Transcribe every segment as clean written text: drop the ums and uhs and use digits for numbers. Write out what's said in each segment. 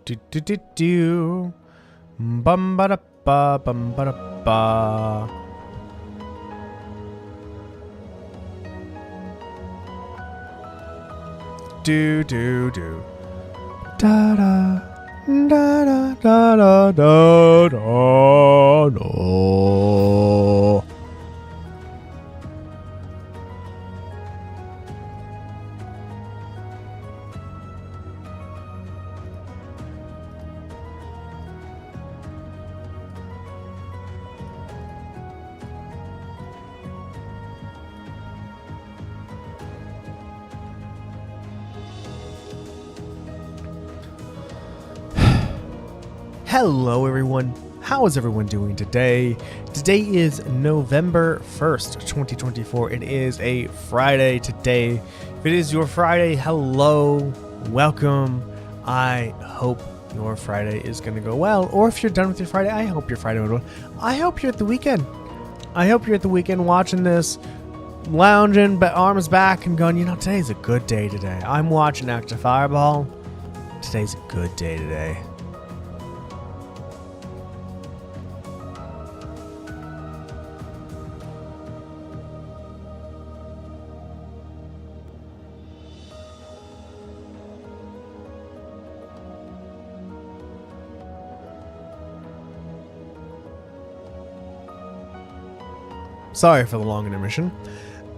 Do do do do. Bum ba da ba bum ba da ba. Do do do. Da da da da da da da da da. Hello everyone, how is everyone doing today? Today is November 1st, 2024. It is a Friday today. If it is your Friday, hello, welcome. I hope your Friday is going to go well. Or if you're done with your Friday, I hope your Friday went well. I hope you're at the weekend. I hope you're at the weekend watching this, lounging, but arms back and going, you know, today's a good day today. I'm watching Active Fireball. Today's a good day today. Sorry for the long intermission.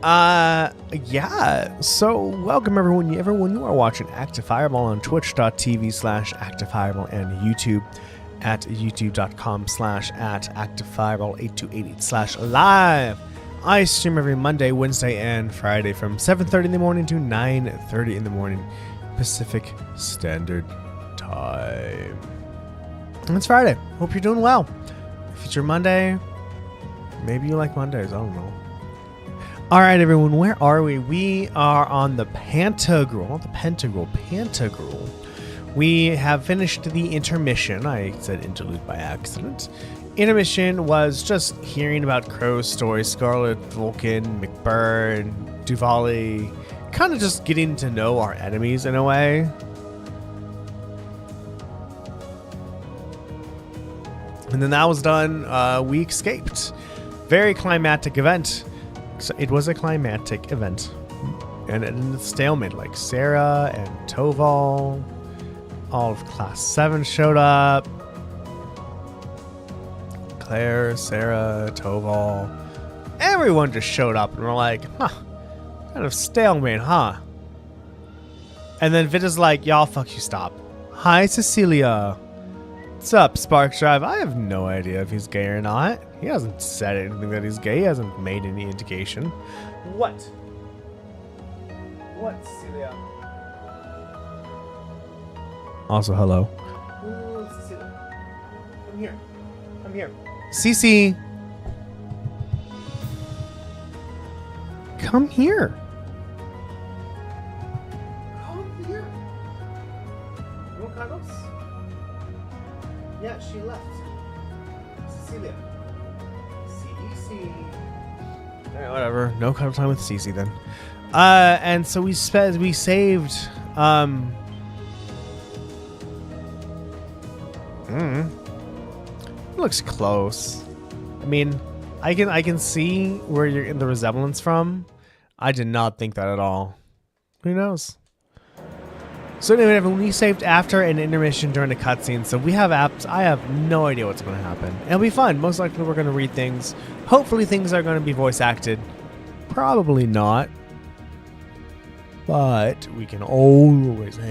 Yeah, so welcome everyone. You are watching Active Fireball on twitch.tv/ActiveFireball and YouTube at youtube.com/@ActiveFireball8288/live. I stream every Monday, Wednesday, and Friday from 7:30 in the morning to 9:30 in the morning Pacific Standard Time. And it's Friday. Hope you're doing well. If it's your Monday, maybe you like Mondays, I don't know. All right, everyone, where are we? We are on the Pantagruel, not the Pentagram, Pantagruel. We have finished the intermission. I said interlude by accident. Intermission was just hearing about Crow's story, Scarlet, Vulcan, McBurn, Duvali, kind of just getting to know our enemies in a way. And then that was done. We escaped. Very climatic event. So it was a climatic event. And it ended stalemate, like Sarah and Toval. All of Class 7 showed up. Claire, Sarah, Toval. Everyone just showed up and we're like, huh, kind of stalemate, huh? And then Vita's like, y'all, fuck you, stop. Hi, Cecilia. What's up, Spark Drive? I have no idea if he's gay or not. He hasn't said anything that he's gay. He hasn't made any indication. What? What, Cecilia? Also, hello. Ooh, Cecilia. Come here. Come here. Cece. Come here. Come here. You want cuddles? Yeah, she left. Cecilia. Cece. Alright, whatever. No cuddle time with Cece then. And so we saved looks close. I mean, I can see where you're getting the resemblance from. I did not think that at all. Who knows? So anyway, everyone, we saved after an intermission during a cutscene, so we have apps. I have no idea what's going to happen. It'll be fun. Most likely we're going to read things. Hopefully things are going to be voice acted. Probably not. But we can always hope.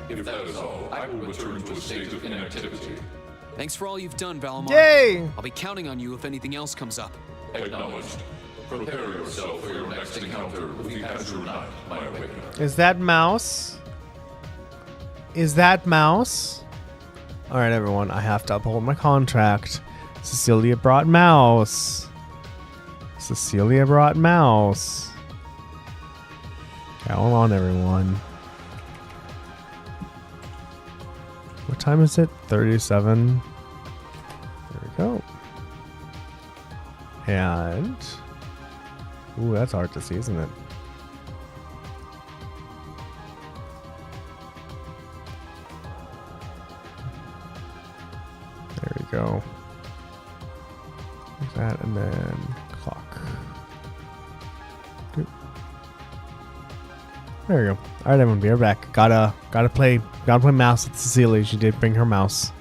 If that is all, I will return to a state of inactivity. Thanks for all you've done, Valamar. Yay! I'll be counting on you if anything else comes up. Acknowledged. Prepare yourself for your next encounter with the Azure Knight, my awakener. Is that Mouse? Is that Mouse? Alright, everyone, I have to uphold my contract. Cecilia brought Mouse. Cecilia brought Mouse. Okay, hold on, everyone. What time is it? 37. There we go. And ooh, that's hard to see, isn't it? There we go. Like that, and then clock. Doop. There we go. All right, everyone, be right back. Gotta play mouse with Cecilia. She did bring her mouse.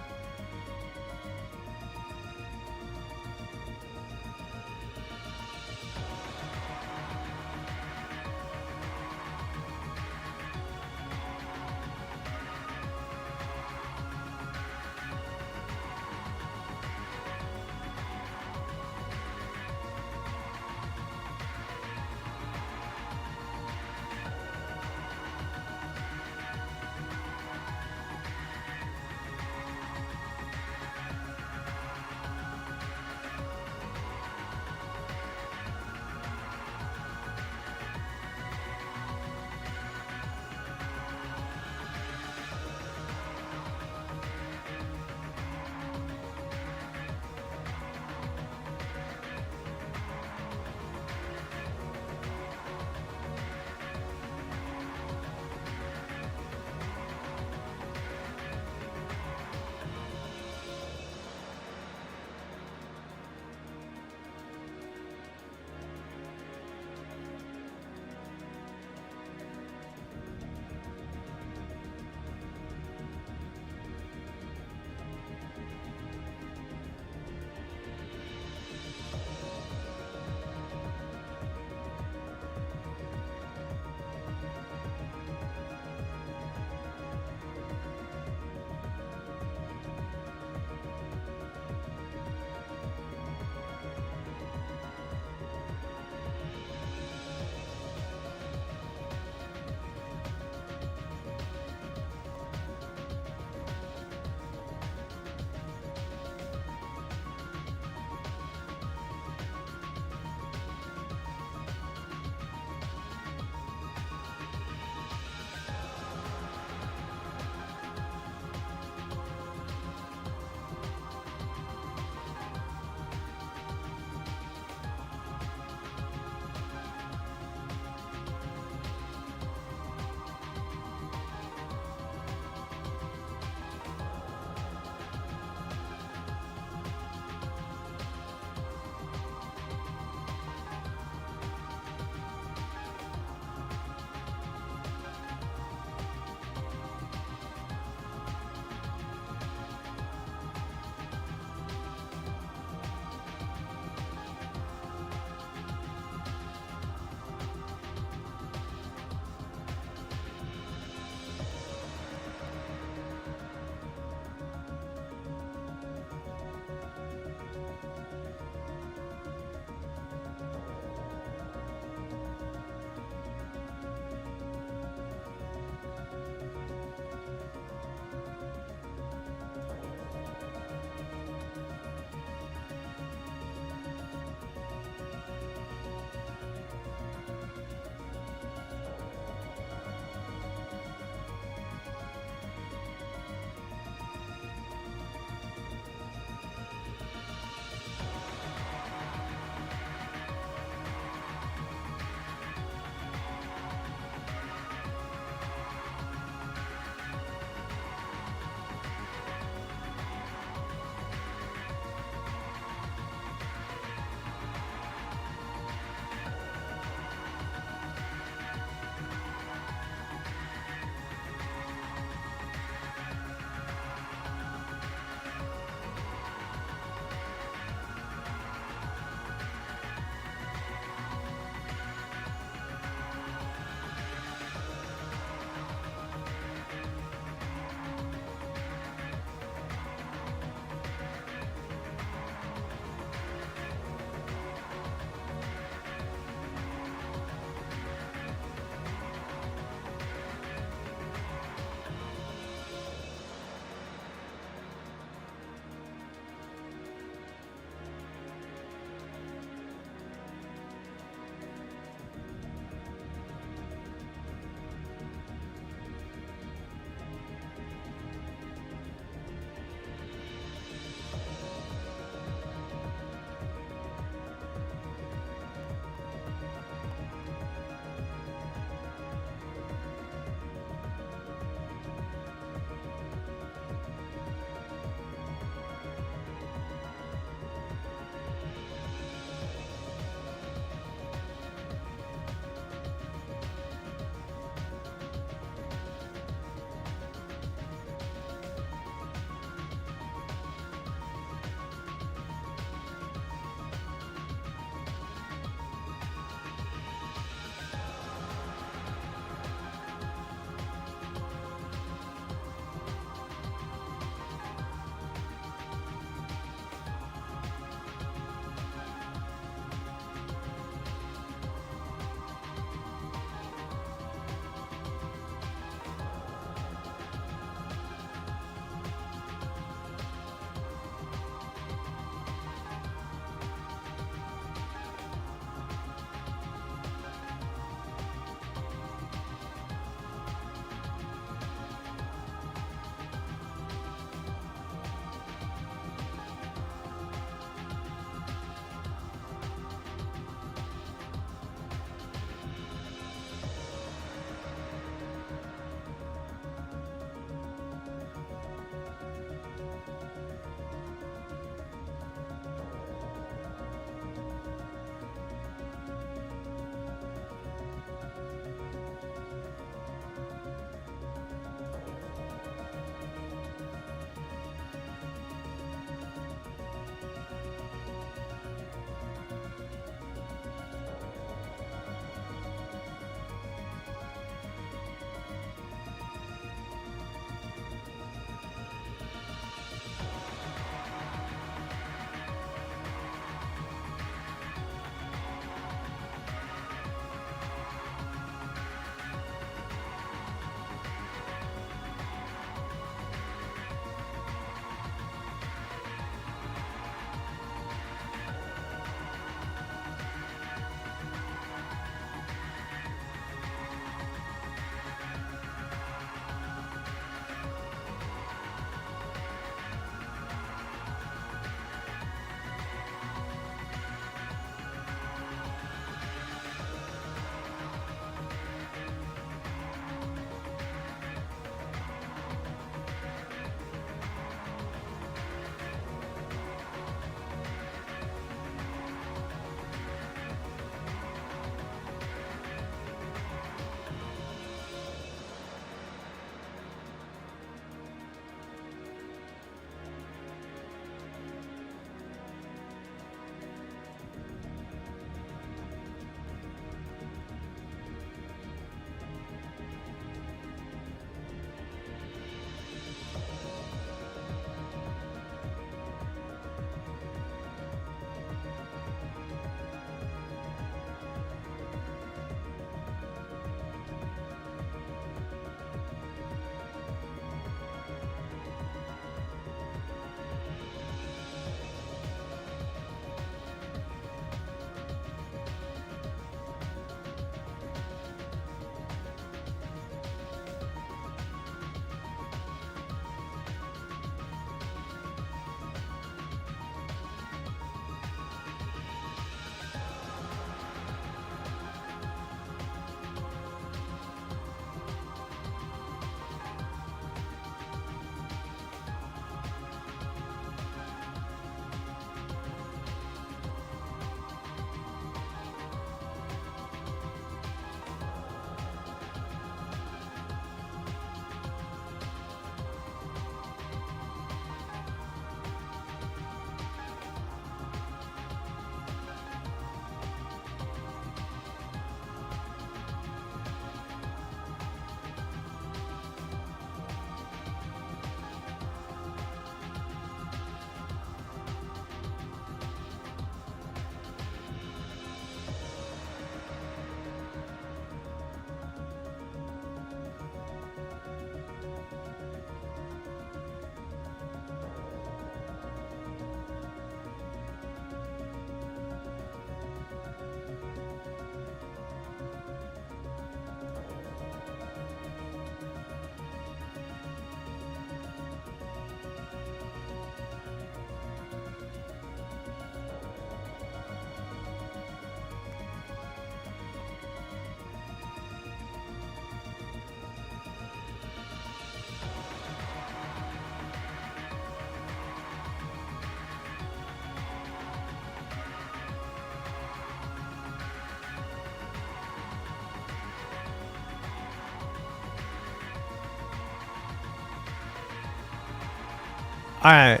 Alright.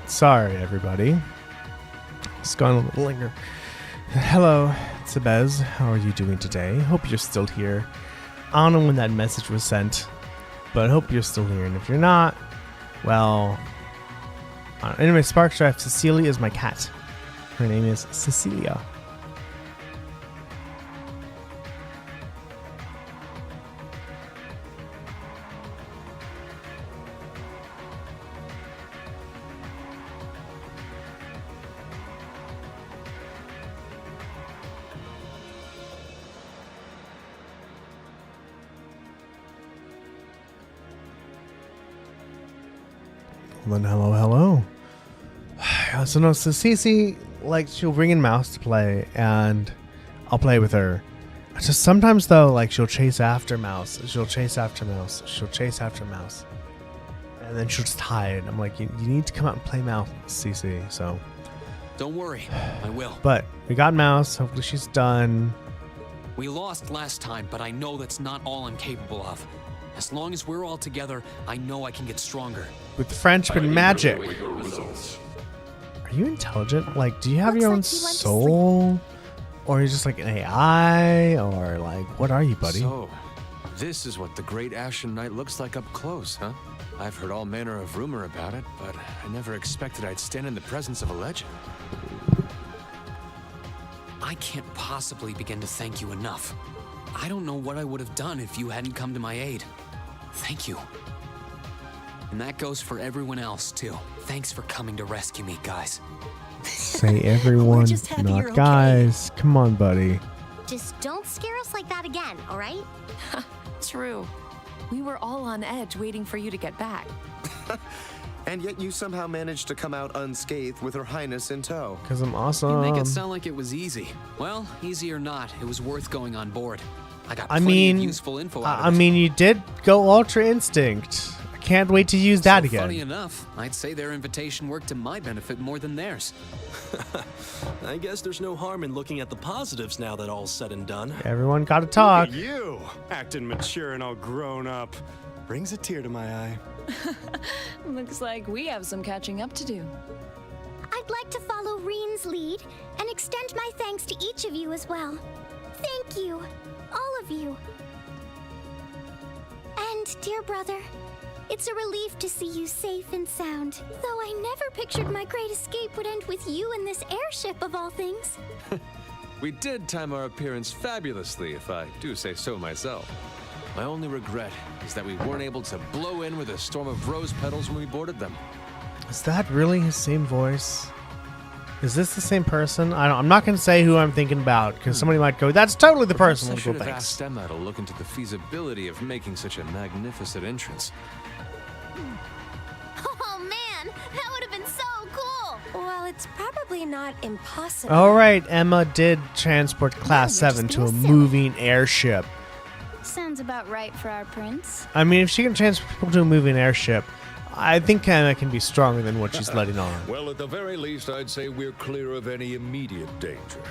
Sorry, everybody. It's gone a little longer. Hello, it's Abez. How are you doing today? Hope you're still here. I don't know when that message was sent, but I hope you're still here. And if you're not, well... anyway, Sparks Drive, Cecilia is my cat. Her name is Cecilia. Well, then hello. So Cece, like, she'll bring in Mouse to play, and I'll play with her. Just sometimes, though, like, she'll chase after Mouse. And then she'll just hide. I'm like, you need to come out and play Mouse, Cece, so. Don't worry, I will. But we got Mouse. Hopefully she's done. We lost last time, but I know that's not all I'm capable of. As long as we're all together, I know I can get stronger. With friendship and magic. Await your results. Are you intelligent? Like, do you have Looks your own like you went to soul? Or are you just like an AI? Or like, what are you, buddy? So, this is what the Great Ashen Knight looks like up close, huh? I've heard all manner of rumor about it, but I never expected I'd stand in the presence of a legend. I can't possibly begin to thank you enough. I don't know what I would have done if you hadn't come to my aid. Thank you. And that goes for everyone else, too. Thanks for coming to rescue me, guys. Say everyone, We're just happy you're not okay. guys. Come on, buddy. Just don't scare us like that again, all right? True. We were all on edge waiting for you to get back. And yet you somehow managed to come out unscathed with Her Highness in tow. Because I'm You awesome. make it sound like it was easy. Well, easy or not, it was worth going on board. I got I plenty mean, of useful info out of I it. mean, you did go Ultra Instinct. I can't wait to use that So again. funny enough, I'd say their invitation worked to my benefit more than theirs. I guess there's no harm in looking at the positives now that all's said and done. Everyone got to talk. You, acting mature and all grown up, brings a tear to my eye. Looks like we have some catching up to do. I'd like to follow Reen's lead and extend my thanks to each of you as well. Thank you, all of you. And, dear brother, it's a relief to see you safe and sound, though I never pictured my great escape would end with you in this airship of all things. We did time our appearance fabulously, if I do say so myself. My only regret is that we weren't able to blow in with a storm of rose petals when we boarded them. Is that really his same voice? Is this the same person? I'm not going to say who I'm thinking about, because somebody might go, that's totally the Perhaps person. I We'll should go, have thanks. asked Emma to look into the feasibility of making such a magnificent entrance. Oh man, that would have been so cool! Well, it's probably not impossible. All right, Emma did transport Class you're 7 just to a being silly. moving airship. Sounds about right for our prince. I mean, if she can transport people to a moving airship, I think Emma can be stronger than what she's letting on. Well, at the very least, I'd say we're clear of any immediate danger.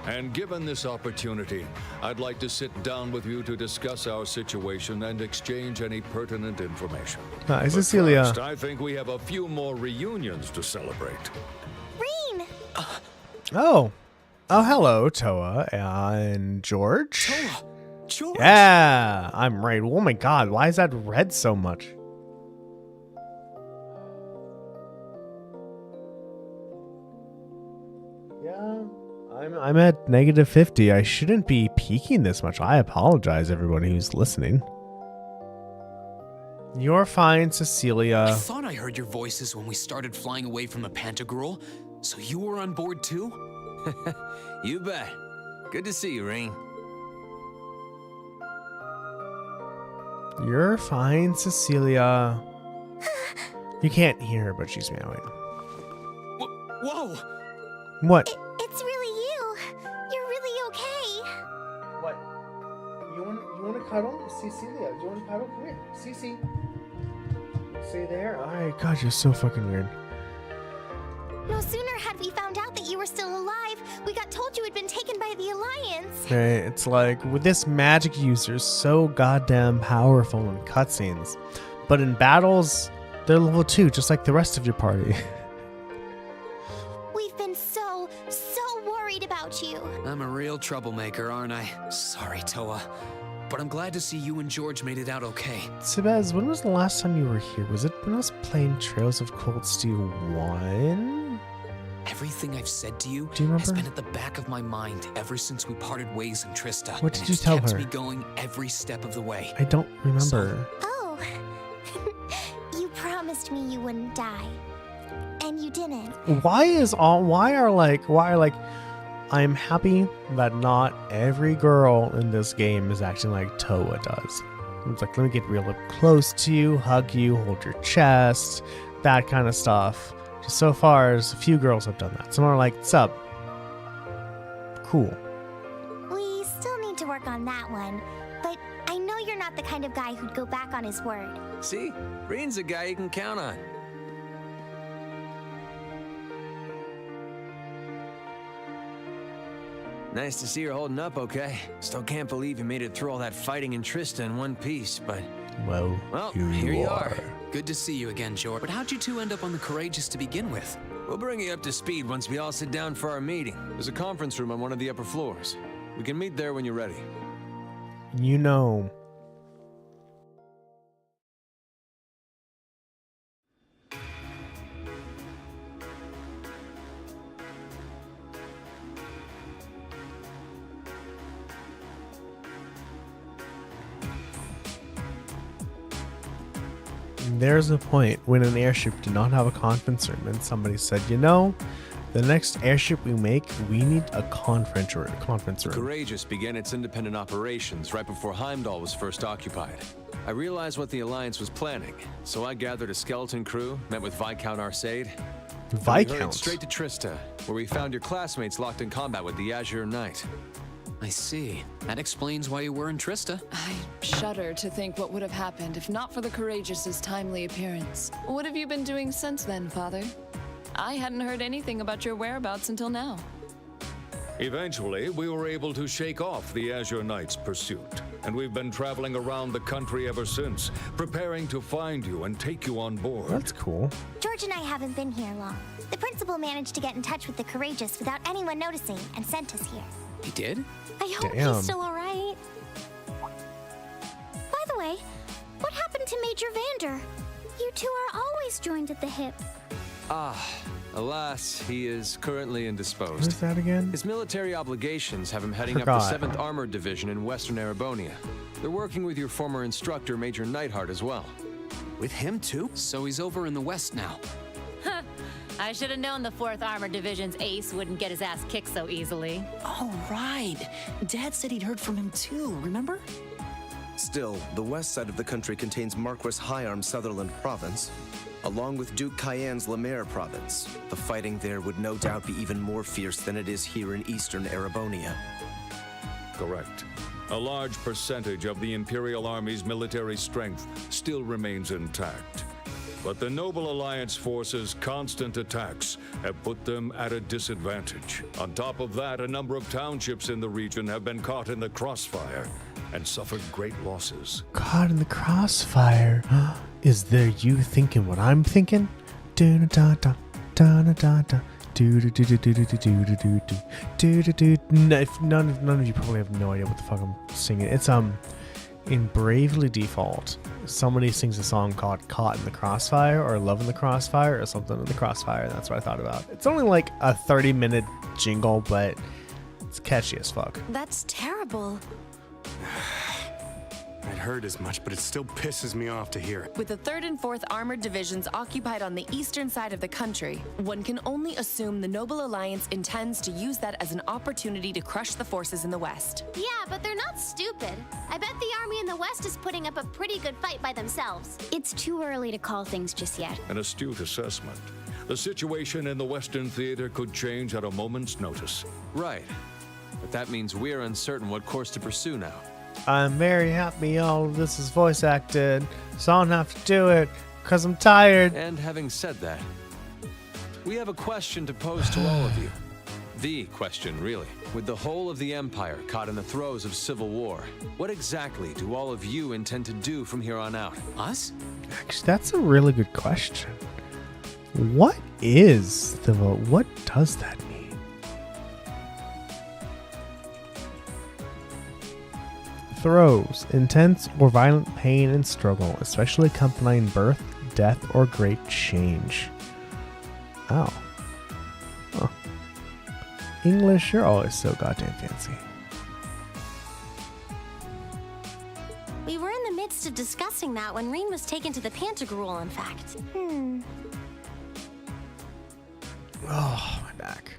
And given this opportunity, I'd like to sit down with you to discuss our situation and exchange any pertinent information. Hi, But Cecilia. first, I think we have a few more reunions to celebrate. Reen! Oh, hello, Toa and George. George! Yeah, I'm right. Oh my god, why is that red so much? Yeah, I'm at -50. I shouldn't be peaking this much. I apologize, everybody who's listening. You're fine, I Cecilia. thought I heard your voices when we started flying away from the Pantagruel, so you were on board too? You bet. Good to see you, Reen. You're fine, Cecilia. You can't hear her, but she's meowing. Whoa! What? It's really you. You're really okay. What? You want to cuddle? Cecilia, you want to cuddle? Come here. Cece. Stay there? Alright, God, you're so fucking weird. No sooner had we found out that you were still alive, we got told you had been taken by the Alliance. Okay, it's like, with this magic user so goddamn powerful in cutscenes, but in battles, They're level 2, just like the rest of your party. We've been so worried about you. I'm a real troublemaker, aren't I? Sorry, Toa. But I'm glad to see you and George made it out okay. Sebez, when was the last time you were here? Was it when I was playing Trails of Cold Steel 1? Everything I've said to you, Do you has remember? been at the back of my mind ever since we parted ways in Trista. What did and you it's tell kept her? me going every step of the way. I don't remember. Oh, you promised me you wouldn't die. And you didn't. Why are I'm happy that not every girl in this game is acting like Toa does. It's like, let me get real up close to you, hug you, hold your chest, that kind of stuff. Just so far as a few girls have done that. Some are like, sup? Cool. We still need to work on that one. But I know you're not the kind of guy who'd go back on his word. See? Reen's a guy you can count on. Nice to see you're holding up okay. Still can't believe you made it through all that fighting in Trista in one piece, but... Well, here you are. Good to see you again, George. But how'd you two end up on the Courageous to begin with? We'll bring you up to speed once we all sit down for our meeting. There's a conference room on one of the upper floors. We can meet there when you're ready. You know. There's a point when an airship did not have a conference room and somebody said, you know, the next airship we make, we need a conference room. Courageous began its independent operations right before Heimdall was first occupied. I realized what the Alliance was planning, so I gathered a skeleton crew, met with Viscount Arcade. We hurried Viscount? straight to Trista, where we found your classmates locked in combat with the Azure Knight. I see. That explains why you were in Trista. I shudder to think what would have happened if not for the Courageous's timely appearance. What have you been doing since then, Father? I hadn't heard anything about your whereabouts until now. Eventually, we were able to shake off the Azure Knight's pursuit, and we've been traveling around the country ever since, preparing to find you and take you on board. That's cool. George and I haven't been here long. The principal managed to get in touch with the Courageous without anyone noticing and sent us here. He did? I hope Damn. he's still alright. By the way, what happened to Major Vander? You two are always joined at the hip. Alas, he is currently What indisposed. is that again? His military obligations have him heading up Forgot. the 7th Armored Division in Western Erebonia. They're working with your former instructor, Major Neidhart, as well. With him, too? So he's over in the West now. I should have known the 4th Armored Division's ace wouldn't get his ass kicked so easily. Oh, right. Dad said he'd heard from him too, remember? Still, the west side of the country contains Marquis Hyarm's Sutherland province, along with Duke Cayenne's Lemaire province. The fighting there would no doubt be even more fierce than it is here in eastern Erebonia. Correct. A large percentage of the Imperial Army's military strength still remains intact. But the Noble Alliance forces' constant attacks have put them at a disadvantage. On top of that, a number of townships in the region have been caught in the crossfire and suffered great losses. Caught in the crossfire. Is there you thinking what I'm thinking? Do-da-da-da, da-da-da-da, do-do-do-do-do-do-do-do-do, do-do-do. None of you probably have no idea what the fuck I'm singing. It's in Bravely Default, somebody sings a song called Caught in the Crossfire or Love in the Crossfire or something in the Crossfire. That's what I thought about. It's only like a 30-minute jingle, but it's catchy as fuck. That's terrible. I'd heard as much, but it still pisses me off to hear it. With the 3rd and 4th Armored Divisions occupied on the eastern side of the country, one can only assume the Noble Alliance intends to use that as an opportunity to crush the forces in the west. Yeah, but they're not stupid. I bet the army in the west is putting up a pretty good fight by themselves. It's too early to call things just yet. An astute assessment. The situation in the Western Theater could change at a moment's notice. Right. But that means we're uncertain what course to pursue now. I'm very happy all of this is voice acted, so I don't have to do it, because I'm tired. And having said that, we have a question to pose to all of you. The question, really. With the whole of the Empire caught in the throes of civil war, what exactly do all of you intend to do from here on out? Us? Actually, that's a really good question. What is the vote? What does that mean? Throes, intense or violent pain and struggle, especially accompanying birth, death, or great change. Oh. Huh. English, you're always so goddamn fancy. We were in the midst of discussing that when Reen was taken to the Pantagruel, in fact. Oh, my back.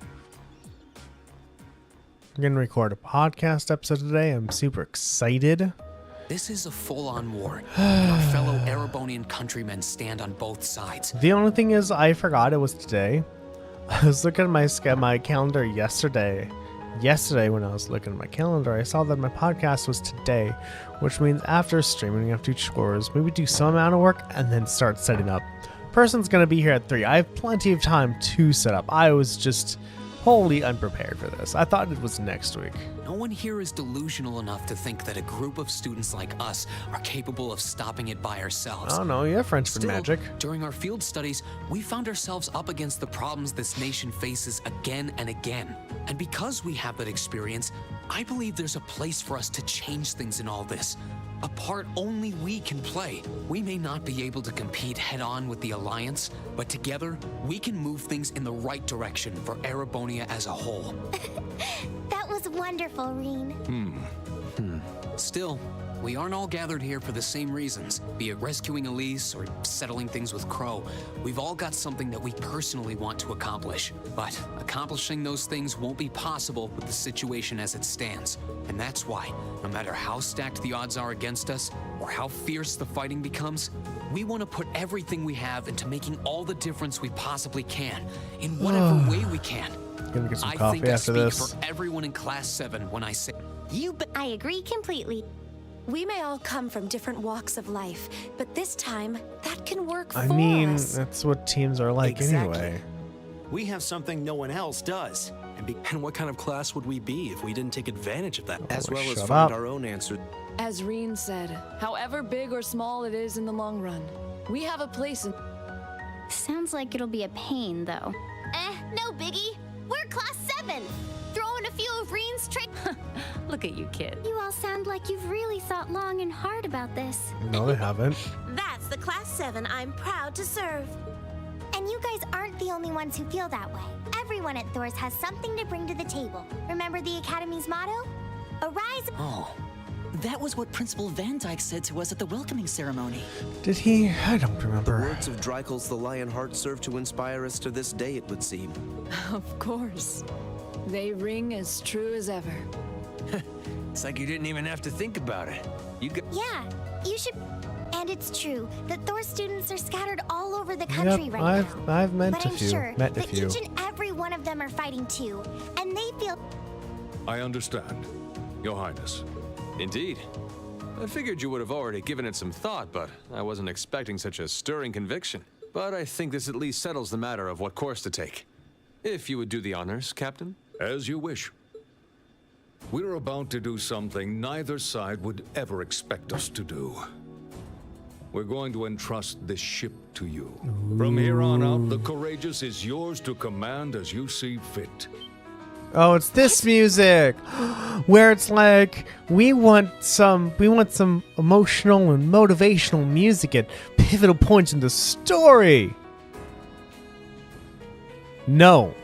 I'm going to record a podcast episode today. I'm super excited. This is a full-on war. And our fellow Erebonian countrymen stand on both sides. The only thing is, I forgot it was today. I was looking at my calendar yesterday. Yesterday, when I was looking at my calendar, I saw that my podcast was today, which means after streaming, I have to do chores, maybe do some amount of work, and then start setting up. Person's going to be here at 3. I have plenty of time to set up. I was just wholly unprepared for this. I thought it was next week. No one here is delusional enough to think that a group of students like us are capable of stopping it by ourselves. Oh no, you have Frenchman magic. During our field studies, we found ourselves up against the problems this nation faces again and again. And because we have that experience, I believe there's a place for us to change things in all this. A part only we can play. We may not be able to compete head-on with the Alliance, but together, we can move things in the right direction for Erebonia as a whole. That was wonderful, Reen. Still, we aren't all gathered here for the same reasons. Be it rescuing Elise or settling things with Crow, we've all got something that we personally want to accomplish. But accomplishing those things won't be possible with the situation as it stands. And that's why, no matter how stacked the odds are against us, or how fierce the fighting becomes, we want to put everything we have into making all the difference we possibly can, in whatever way we can. Gonna get some I coffee think I after speak this. for everyone in Class 7 when I say... I agree completely. We may all come from different walks of life, but this time, that can work I for mean, us. that's what teams are like anyway. We have something no one else does. And what kind of class would we be if we didn't take advantage of that? As well as shut find up. our own answer. As Reen said, however big or small it is in the long run, we have a place in... Sounds like it'll be a pain, though. No biggie. We're Class 7. Throw in a few of Reen's tricks. Look at you, kid. You all sound like you've really thought long and hard about this. No, they haven't. That's the Class 7 I'm proud to serve. And you guys aren't the only ones who feel that way. Everyone at Thor's has something to bring to the table. Remember the Academy's motto? Arise. Oh. That was what Principal Van Dyke said to us at the welcoming ceremony. Did he? I don't The remember. words of Drykel's the Lionheart serve to inspire us to this day, it would seem. Of course. They ring as true as ever. It's like you didn't even have to think about it. Yeah, you should. And it's true that Thor students are scattered all over the country Yep, right now. I've met But a I'm few. sure Met a that few. each and every one of them are fighting too, and they feel. I understand, Your Highness. Indeed. I figured you would have already given it some thought, but I wasn't expecting such a stirring conviction. But I think this at least settles the matter of what course to take. If you would do the honors, Captain. As you wish. We're about to do something neither side would ever expect us to do. We're going to entrust this ship to you. From here on out, the Courageous is yours to command as you see fit. Oh, it's this music where it's like we want some emotional and motivational music at pivotal points in the story. No,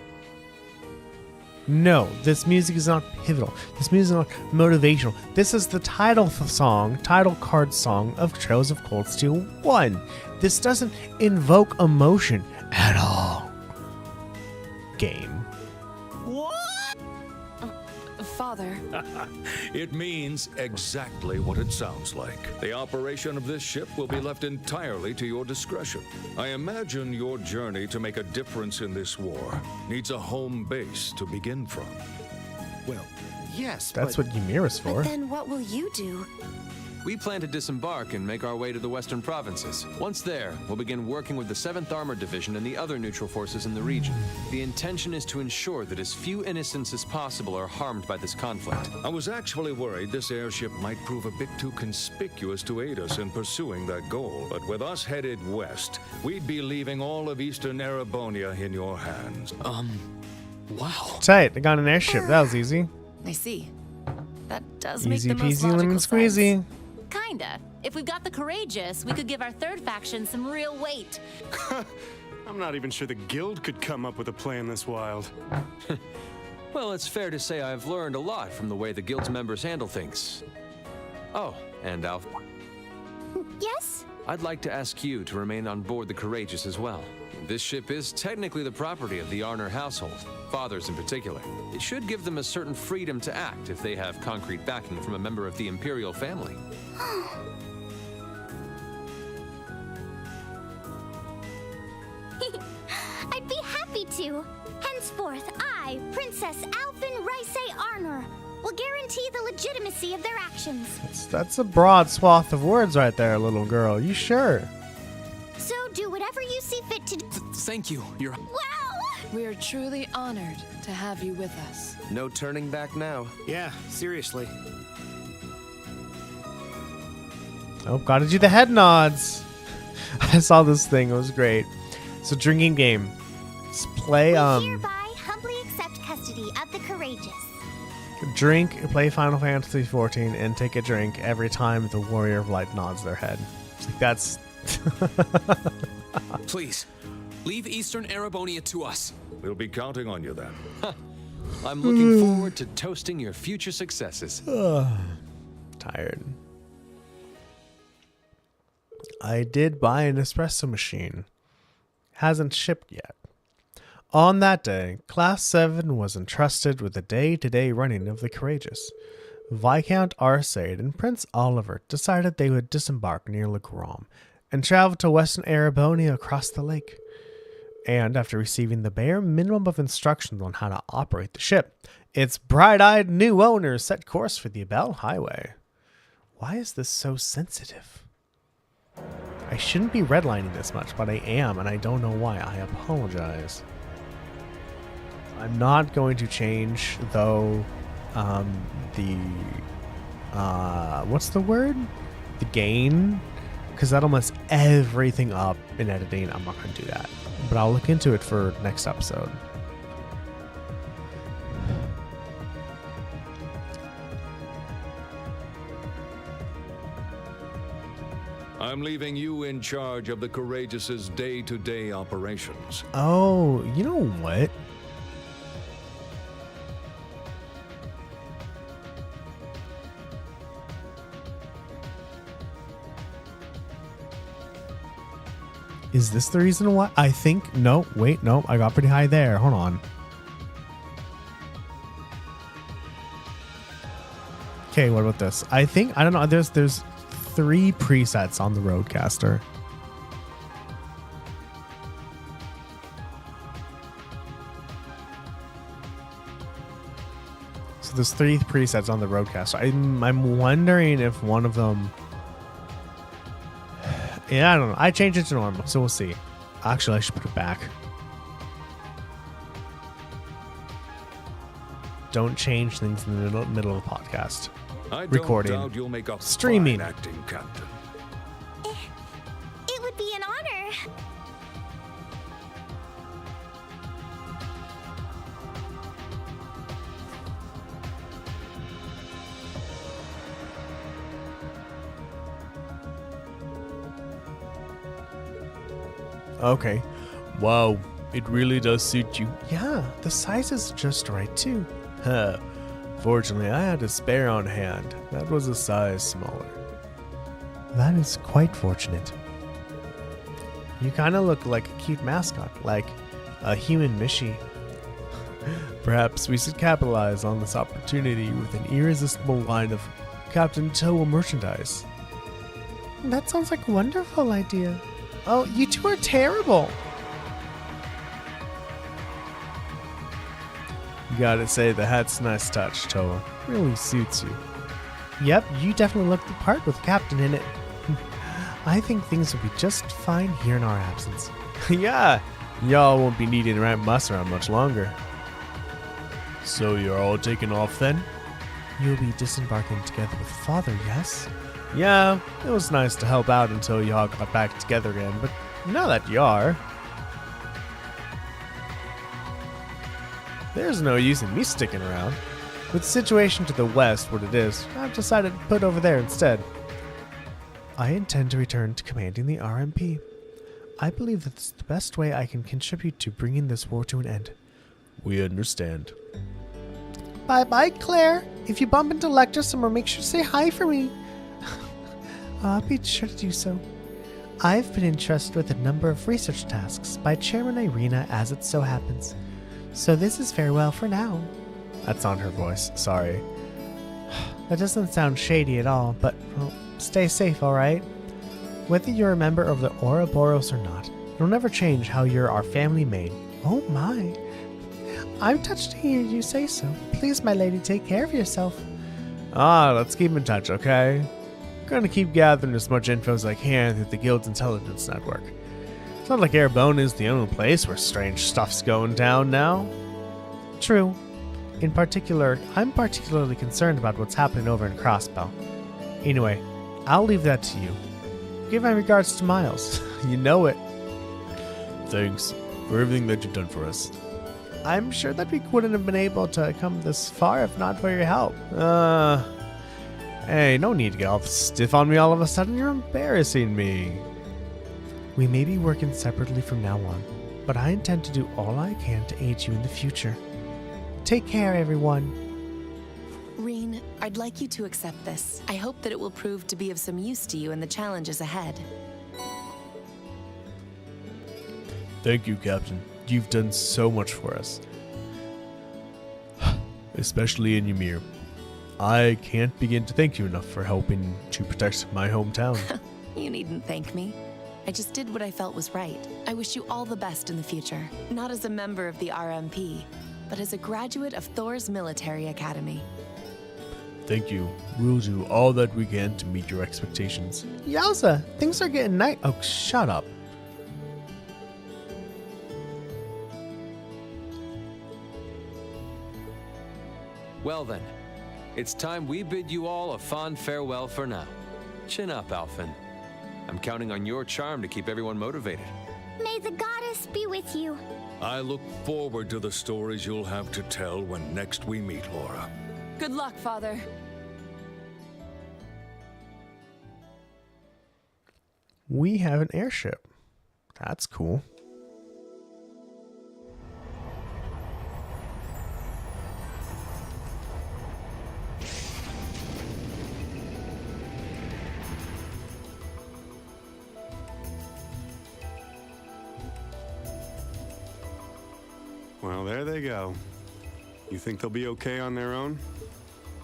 this music is not pivotal. This music is not motivational. This is the title card song of Trails of Cold Steel 1. This doesn't invoke emotion at all. Game. Father. It means exactly what it sounds like. The operation of this ship will be left entirely to your discretion. I imagine your journey to make a difference in this war needs a home base to begin from. Well, yes, That's what Ymir is for. But then what will you do? We plan to disembark and make our way to the western provinces. Once there, we'll begin working with the 7th Armored Division and the other neutral forces in the region. The intention is to ensure that as few innocents as possible are harmed by this conflict. I was actually worried this airship might prove a bit too conspicuous to aid us in pursuing that goal. But with us headed west, we'd be leaving all of eastern Erebonia in your hands. Wow. Tight. They got an airship. That was easy. I see. That does make Easy the most peasy lemon logical squeezy. sense. Kinda. If we've got the Courageous, we could give our third faction some real weight. I'm not even sure the guild could come up with a plan this wild. Well, it's fair to say I've learned a lot from the way the guild's members handle things. Oh, and Alf, Yes? I'd like to ask you to remain on board the Courageous as well. This ship is technically the property of the Arner household, fathers in particular. It should give them a certain freedom to act if they have concrete backing from a member of the Imperial family. I'd be happy to. Henceforth, I, Princess Alphen Rysay Arnor, will guarantee the legitimacy of their actions. That's a broad swath of words right there, little girl. You sure? So do whatever you see fit to do. Thank you. You're... Well, We are truly honored to have you with us. No turning back now. Yeah, seriously. Oh, gotta do the head nods. I saw this thing. It was great. So, drinking game. Let's play, we hereby humbly accept custody of the Courageous. drink, play Final Fantasy XIV, and take a drink every time the Warrior of Light nods their head. It's like, that's... Please, leave Eastern Erebonia to us. We'll be counting on you then. I'm looking forward to toasting your future successes. Tired. I did buy an espresso machine. Hasn't shipped yet. On that day, Class 7 was entrusted with the day-to-day running of the Courageous. Viscount Arcade and Prince Oliver decided they would disembark near Legrom and travel to Western Erebonia across the lake. And after receiving the bare minimum of instructions on how to operate the ship, its bright-eyed new owners set course for the Abel Highway. Why is this so sensitive? I shouldn't be redlining this much, but I am, and I don't know why. I apologize. I'm not going to change, though, what's the word? The gain? Because that'll mess everything up in editing. I'm not going to do that. But I'll look into it for next episode. I'm leaving you in charge of the Courageous's day-to-day operations. Oh, you know what? Is this the reason why? I think, no, wait, no, I got pretty high there. Hold on. Okay, what about this? I think, I don't know, there's 3 presets on the Roadcaster. So there's 3 presets on the Roadcaster. I'm wondering if one of them... Yeah, I don't know. I changed it to normal, so we'll see. Actually, I should put it back. Don't change things in the middle of the podcast. I Recording. don't doubt you'll make a Streaming. fine acting captain. It would be an honor. Okay. Wow, it really does suit you. Yeah, the size is just right too. Huh. Fortunately, I had a spare on hand. That was a size smaller. That is quite fortunate. You kind of look like a cute mascot, like a human Mishi. Perhaps we should capitalize on this opportunity with an irresistible line of Captain Toa merchandise. That sounds like a wonderful idea. Oh, you two are terrible. Gotta say, the hat's a nice touch, Toa. Really suits you. Yep, you definitely looked the part with Captain in it. I think things will be just fine here in our absence. Yeah, y'all won't be needing to ramp us around much longer. So you're all taking off then? You'll be disembarking together with Father, yes? Yeah, it was nice to help out until y'all got back together again, but now that you are, there's no use in me sticking around. With the situation to the west what it is, I've decided to put over there instead. I intend to return to commanding the RMP. I believe that's the best way I can contribute to bringing this war to an end. We understand. Bye-bye, Claire. If you bump into Lecter somewhere, make sure to say hi for me. I'll be sure to do so. I've been entrusted with a number of research tasks by Chairman Irina, as it so happens. So this is farewell for now. That's on her voice, sorry. That doesn't sound shady at all, but, well, stay safe, alright? Whether you're a member of the Ouroboros or not, it'll never change how you're our family maid. Oh my. I'm touched to hear you say so. Please, my lady, take care of yourself. Let's keep in touch, okay? I'm gonna keep gathering as much info as I can through the Guild's intelligence network. It's not like Airborne is the only place where strange stuff's going down now. True. In particular, I'm particularly concerned about what's happening over in Crossbow. Anyway, I'll leave that to you. Give my regards to Miles. You know it. Thanks for everything that you've done for us. I'm sure that we wouldn't have been able to come this far if not for your help. Hey, no need to get all stiff on me all of a sudden. You're embarrassing me. We may be working separately from now on, but I intend to do all I can to aid you in the future. Take care, everyone. Reen, I'd like you to accept this. I hope that it will prove to be of some use to you in the challenges ahead. Thank you, Captain. You've done so much for us. Especially in Ymir. I can't begin to thank you enough for helping to protect my hometown. You needn't thank me. I just did what I felt was right. I wish you all the best in the future. Not as a member of the RMP, but as a graduate of Thor's military academy. Thank you. We'll do all that we can to meet your expectations. Yowza, things are getting nice. Oh, shut up. Well then, it's time we bid you all a fond farewell for now. Chin up, Alphen. I'm counting on your charm to keep everyone motivated. May the goddess be with you. I look forward to the stories you'll have to tell when next we meet, Laura. Good luck, Father. We have an airship. That's cool. Well, there they go. You think they'll be okay on their own?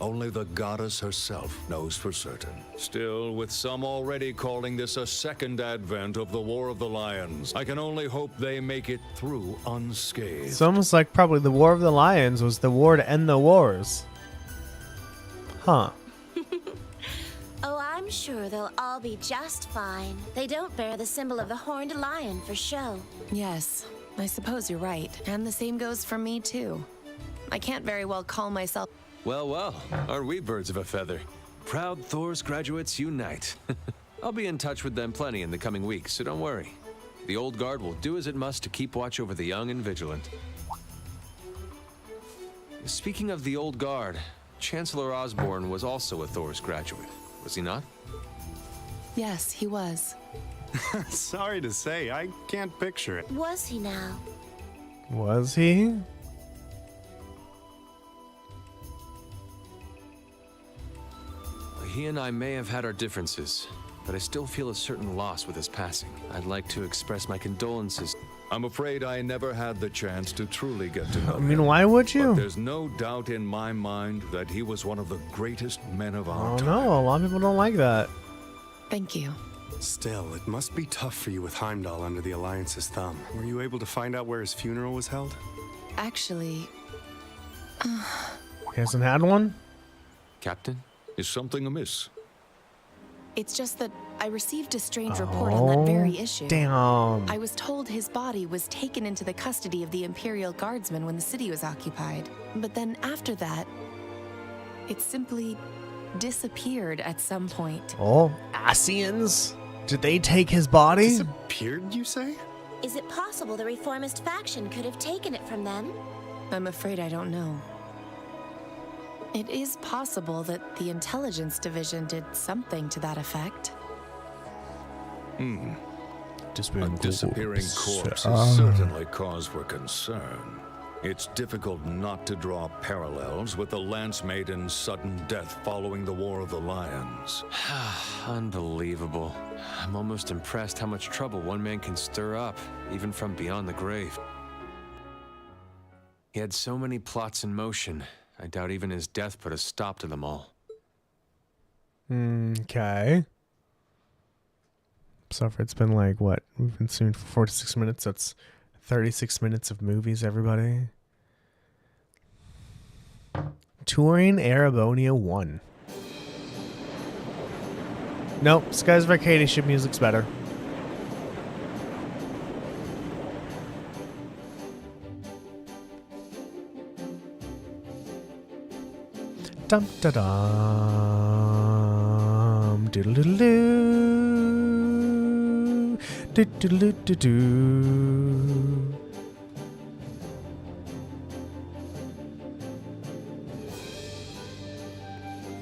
Only the goddess herself knows for certain. Still, with some already calling this a second advent of the War of the Lions, I can only hope they make it through unscathed. It's almost like probably the War of the Lions was the war to end the wars. Huh. Oh, I'm sure they'll all be just fine. They don't bear the symbol of the horned lion for show. Yes, I suppose you're right. And the same goes for me, too. I can't very well call myself... Well, well, aren't we birds of a feather? Proud Thor's graduates unite. I'll be in touch with them plenty in the coming weeks, so don't worry. The old guard will do as it must to keep watch over the young and vigilant. Speaking of the old guard, Chancellor Osborne was also a Thor's graduate, was he not? Yes, he was. Sorry to say, I can't picture it. Was he now? Was he? He and I may have had our differences, but I still feel a certain loss with his passing. I'd like to express my condolences. I'm afraid I never had the chance to truly get to know I mean, him. why would you? But there's no doubt in my mind that he was one of the greatest men of our Oh time. no, a lot of people don't like that. Thank you. Still, it must be tough for you with Heimdall under the Alliance's thumb. Were you able to find out where his funeral was held? Actually... He hasn't had one? Captain? Is something amiss? It's just that I received a strange report on that very issue. Damn. I was told his body was taken into the custody of the Imperial Guardsmen when the city was occupied. But then after that, it simply disappeared at some point. Oh, Asians? Did they take his body? Disappeared, you say? Is it possible the reformist faction could have taken it from them? I'm afraid I don't know. It is possible that the intelligence division did something to that effect. A Disappearing corpse is certainly cause for concern. It's difficult not to draw parallels with the Lance Maiden's sudden death following the War of the Lions. Unbelievable. I'm almost impressed how much trouble one man can stir up, even from beyond the grave. He had so many plots in motion. I doubt even his death put a stop to them all. Okay. So far, it's been like, what? We've been streaming for 46 minutes. That's 36 minutes of movies, everybody. Touring Arabonia 1. Nope, Skies of Arcadia ship music's better. Dum da dum, doodle doodle doo, doodle doodle doo.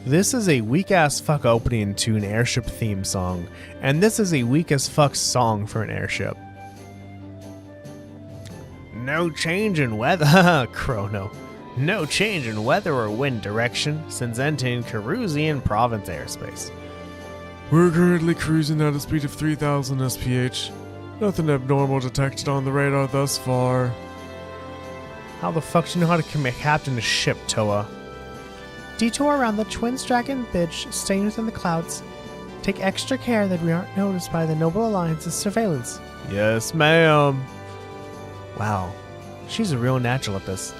This is a weak ass fuck opening to an airship theme song, and this is a weak as fuck song for an airship. No change in weather, Chrono. No change in weather or wind direction since entering Carusian Province airspace. We're currently cruising at a speed of 3,000 SPH. Nothing abnormal detected on the radar thus far. How the fuck do you know how to captain a ship, Toa? Detour around the Twins Dragon Bridge, staying within the clouds. Take extra care that we aren't noticed by the Noble Alliance's surveillance. Yes, ma'am. Wow, she's a real natural at this.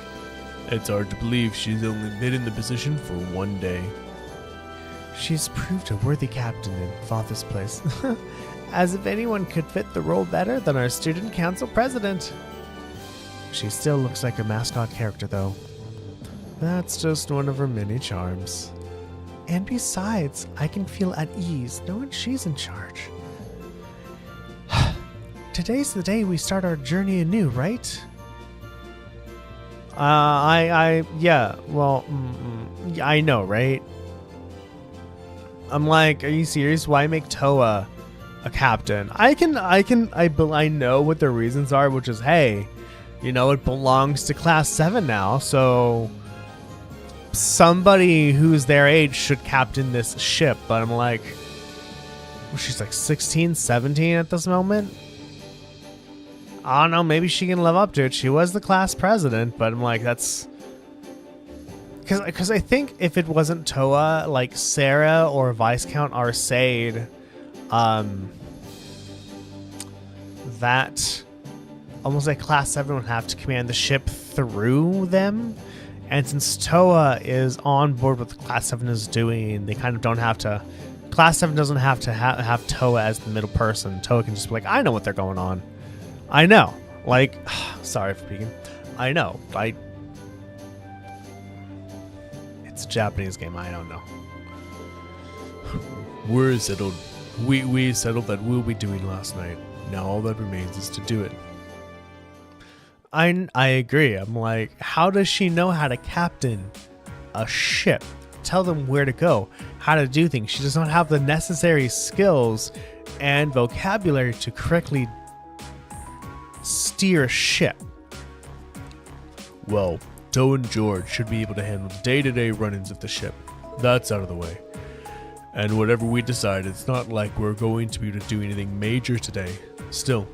It's hard to believe she's only been in the position for one day. She's proved a worthy captain in Father's place. As if anyone could fit the role better than our student council president. She still looks like a mascot character, though. That's just one of her many charms. And besides, I can feel at ease knowing she's in charge. Today's the day we start our journey anew, right? Yeah, well, I know, right? I'm like, are you serious? Why make Toa a captain? I know what their reasons are, which is, hey, you know, it belongs to Class 7 now, so somebody who's their age should captain this ship. But I'm like, well, she's like 16, 17 at this moment. I don't know, maybe she can live up to it. She was the class president, but I'm like, that's... Because I think if it wasn't Toa, like Sarah or Viscount Arsaid, that almost like Class 7 would have to command the ship through them. And since Toa is on board with what Class 7 is doing, they kind of don't have to... Class 7 doesn't have to have Toa as the middle person. Toa can just be like, I know what they're going on. I know. Like, sorry for peeking. I know. It's a Japanese game. I don't know. We're settled. We settled that we'll be doing last night. Now all that remains is to do it. I agree. I'm like, how does she know how to captain a ship? Tell them where to go, how to do things. She does not have the necessary skills and vocabulary to correctly steer a ship. Well, Toa and George should be able to handle the day-to-day run-ins of the ship. That's out of the way. And whatever we decide, it's not like we're going to be able to do anything major today. Still,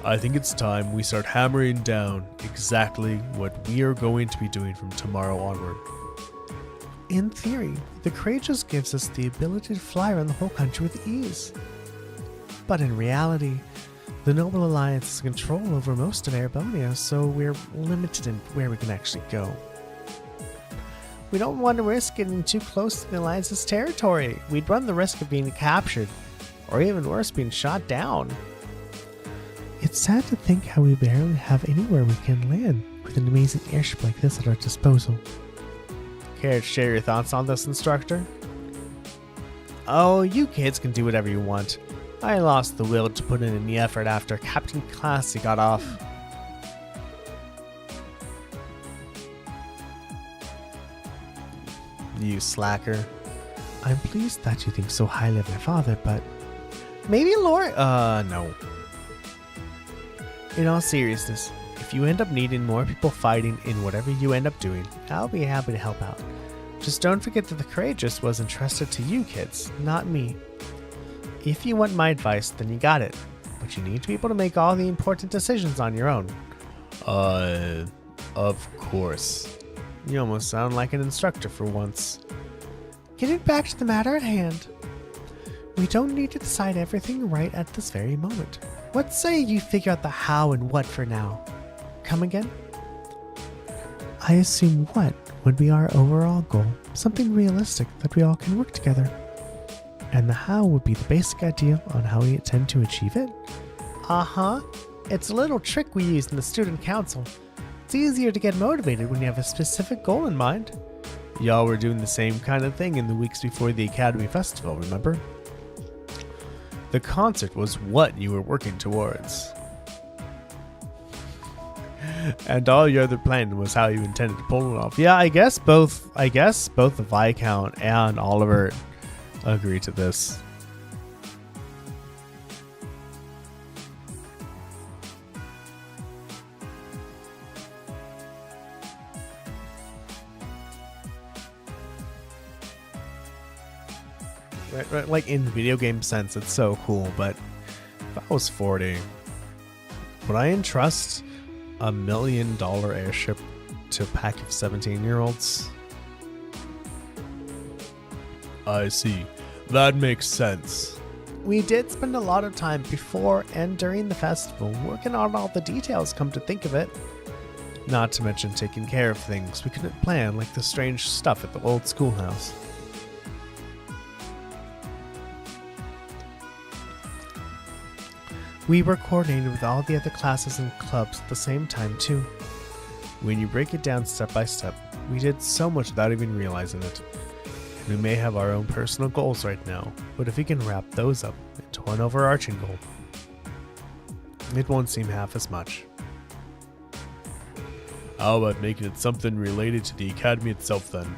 I think it's time we start hammering down exactly what we are going to be doing from tomorrow onward. In theory, the crate just gives us the ability to fly around the whole country with ease. But in reality, the Noble Alliance has control over most of Arabonia, so we're limited in where we can actually go. We don't want to risk getting too close to the Alliance's territory. We'd run the risk of being captured, or even worse, being shot down. It's sad to think how we barely have anywhere we can land with an amazing airship like this at our disposal. Care to share your thoughts on this, instructor? Oh, you kids can do whatever you want. I lost the will to put in any effort after Captain Classy got off. You slacker. I'm pleased that you think so highly of my father, but maybe Lori. No. In all seriousness, if you end up needing more people fighting in whatever you end up doing, I'll be happy to help out. Just don't forget that the Courageous was entrusted to you kids, not me. If you want my advice, then you got it. But you need to be able to make all the important decisions on your own. Of course. You almost sound like an instructor for once. Getting back to the matter at hand. We don't need to decide everything right at this very moment. What say you figure out the how and what for now? Come again? I assume what would be our overall goal, something realistic that we all can work together. And the how would be the basic idea on how we intend to achieve it? Uh-huh. It's a little trick we use in the student council. It's easier to get motivated when you have a specific goal in mind. Y'all were doing the same kind of thing in the weeks before the Academy Festival, remember? The concert was what you were working towards. And all your other plan was how you intended to pull it off. Yeah, I guess both the Viscount and Oliver agree to this. Right, like in video game sense, it's so cool, but if I was 40, would I entrust $1 million airship to a pack of 17-year-olds? I see. That makes sense. We did spend a lot of time before and during the festival working on all the details, come to think of it. Not to mention taking care of things we couldn't plan, like the strange stuff at the old schoolhouse. We were coordinated with all the other classes and clubs at the same time, too. When you break it down step by step, we did so much without even realizing it. And we may have our own personal goals right now, but if we can wrap those up into one overarching goal, it won't seem half as much. How about making it something related to the Academy itself, then?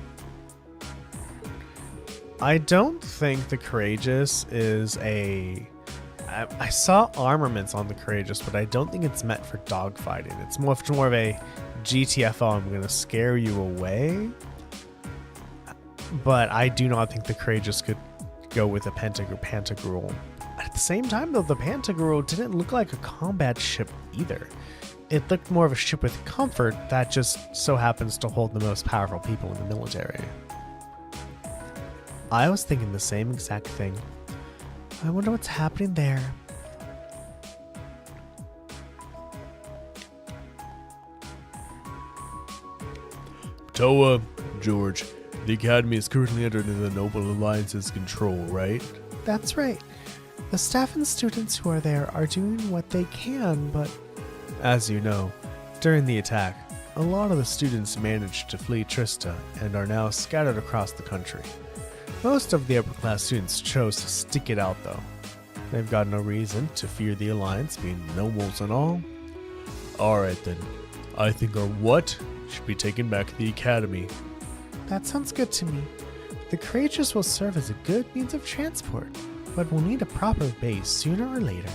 I don't think the Courageous is a... I saw armaments on the Courageous, but I don't think it's meant for dogfighting. It's much more of a GTFO, I'm going to scare you away. But I do not think the Courageous could go with a Pantagruel. At the same time, though, the Pantagruel didn't look like a combat ship either. It looked more of a ship with comfort that just so happens to hold the most powerful people in the military. I was thinking the same exact thing. I wonder what's happening there. Toa, George, the Academy is currently under the Noble Alliance's control, right? That's right. The staff and students who are there are doing what they can, but... As you know, during the attack, a lot of the students managed to flee Trista and are now scattered across the country. Most of the upper-class students chose to stick it out, though. They've got no reason to fear the Alliance, being nobles and all. Alright then, I think our what should be taken back to the Academy. That sounds good to me. The Courageous will serve as a good means of transport, but we'll need a proper base sooner or later.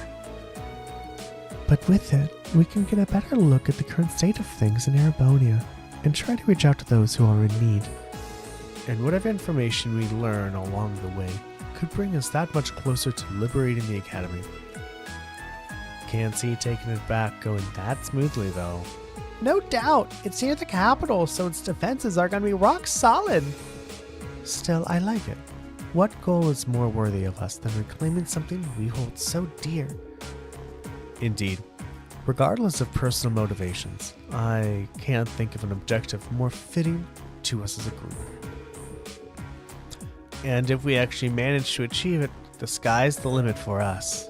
But with it, we can get a better look at the current state of things in Erebonia, and try to reach out to those who are in need. And whatever information we learn along the way could bring us that much closer to liberating the Academy. Can't see taking it back going that smoothly, though. No doubt! It's near the capital, so its defenses are going to be rock solid! Still, I like it. What goal is more worthy of us than reclaiming something we hold so dear? Indeed. Regardless of personal motivations, I can't think of an objective more fitting to us as a group. And if we actually manage to achieve it, the sky's the limit for us.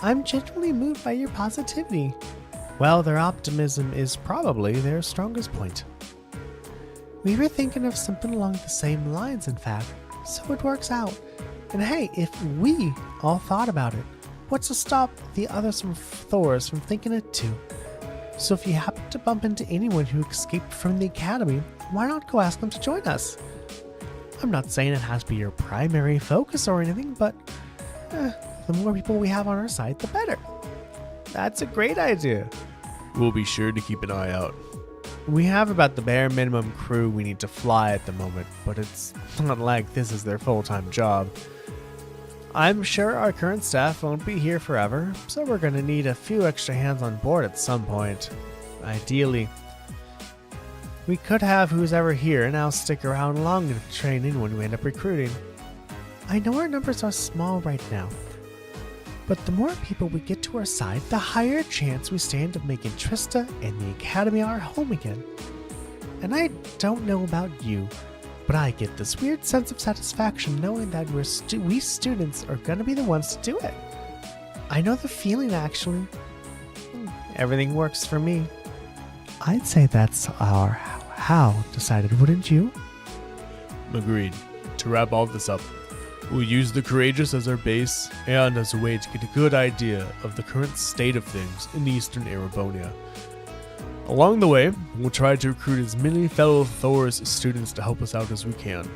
I'm genuinely moved by your positivity. Well, their optimism is probably their strongest point. We were thinking of something along the same lines, in fact, so it works out. And hey, if we all thought about it, what's to stop the others from Thors from thinking it too? So if you happen to bump into anyone who escaped from the academy, why not go ask them to join us? I'm not saying it has to be your primary focus or anything, but the more people we have on our side, the better. That's a great idea. We'll be sure to keep an eye out. We have about the bare minimum crew we need to fly at the moment, but it's not like this is their full-time job. I'm sure our current staff won't be here forever, so we're going to need a few extra hands on board at some point. Ideally, we could have who's ever here now stick around long enough to train in when we end up recruiting. I know our numbers are small right now, but the more people we get to our side, the higher chance we stand of making Trista and the Academy our home again. And I don't know about you, but I get this weird sense of satisfaction knowing that we students are going to be the ones to do it. I know the feeling, actually. Everything works for me. I'd say that's our how decided, wouldn't you? Agreed. To wrap all this up, we'll use the Courageous as our base and as a way to get a good idea of the current state of things in Eastern Erebonia. Along the way, we'll try to recruit as many fellow Thors students to help us out as we can,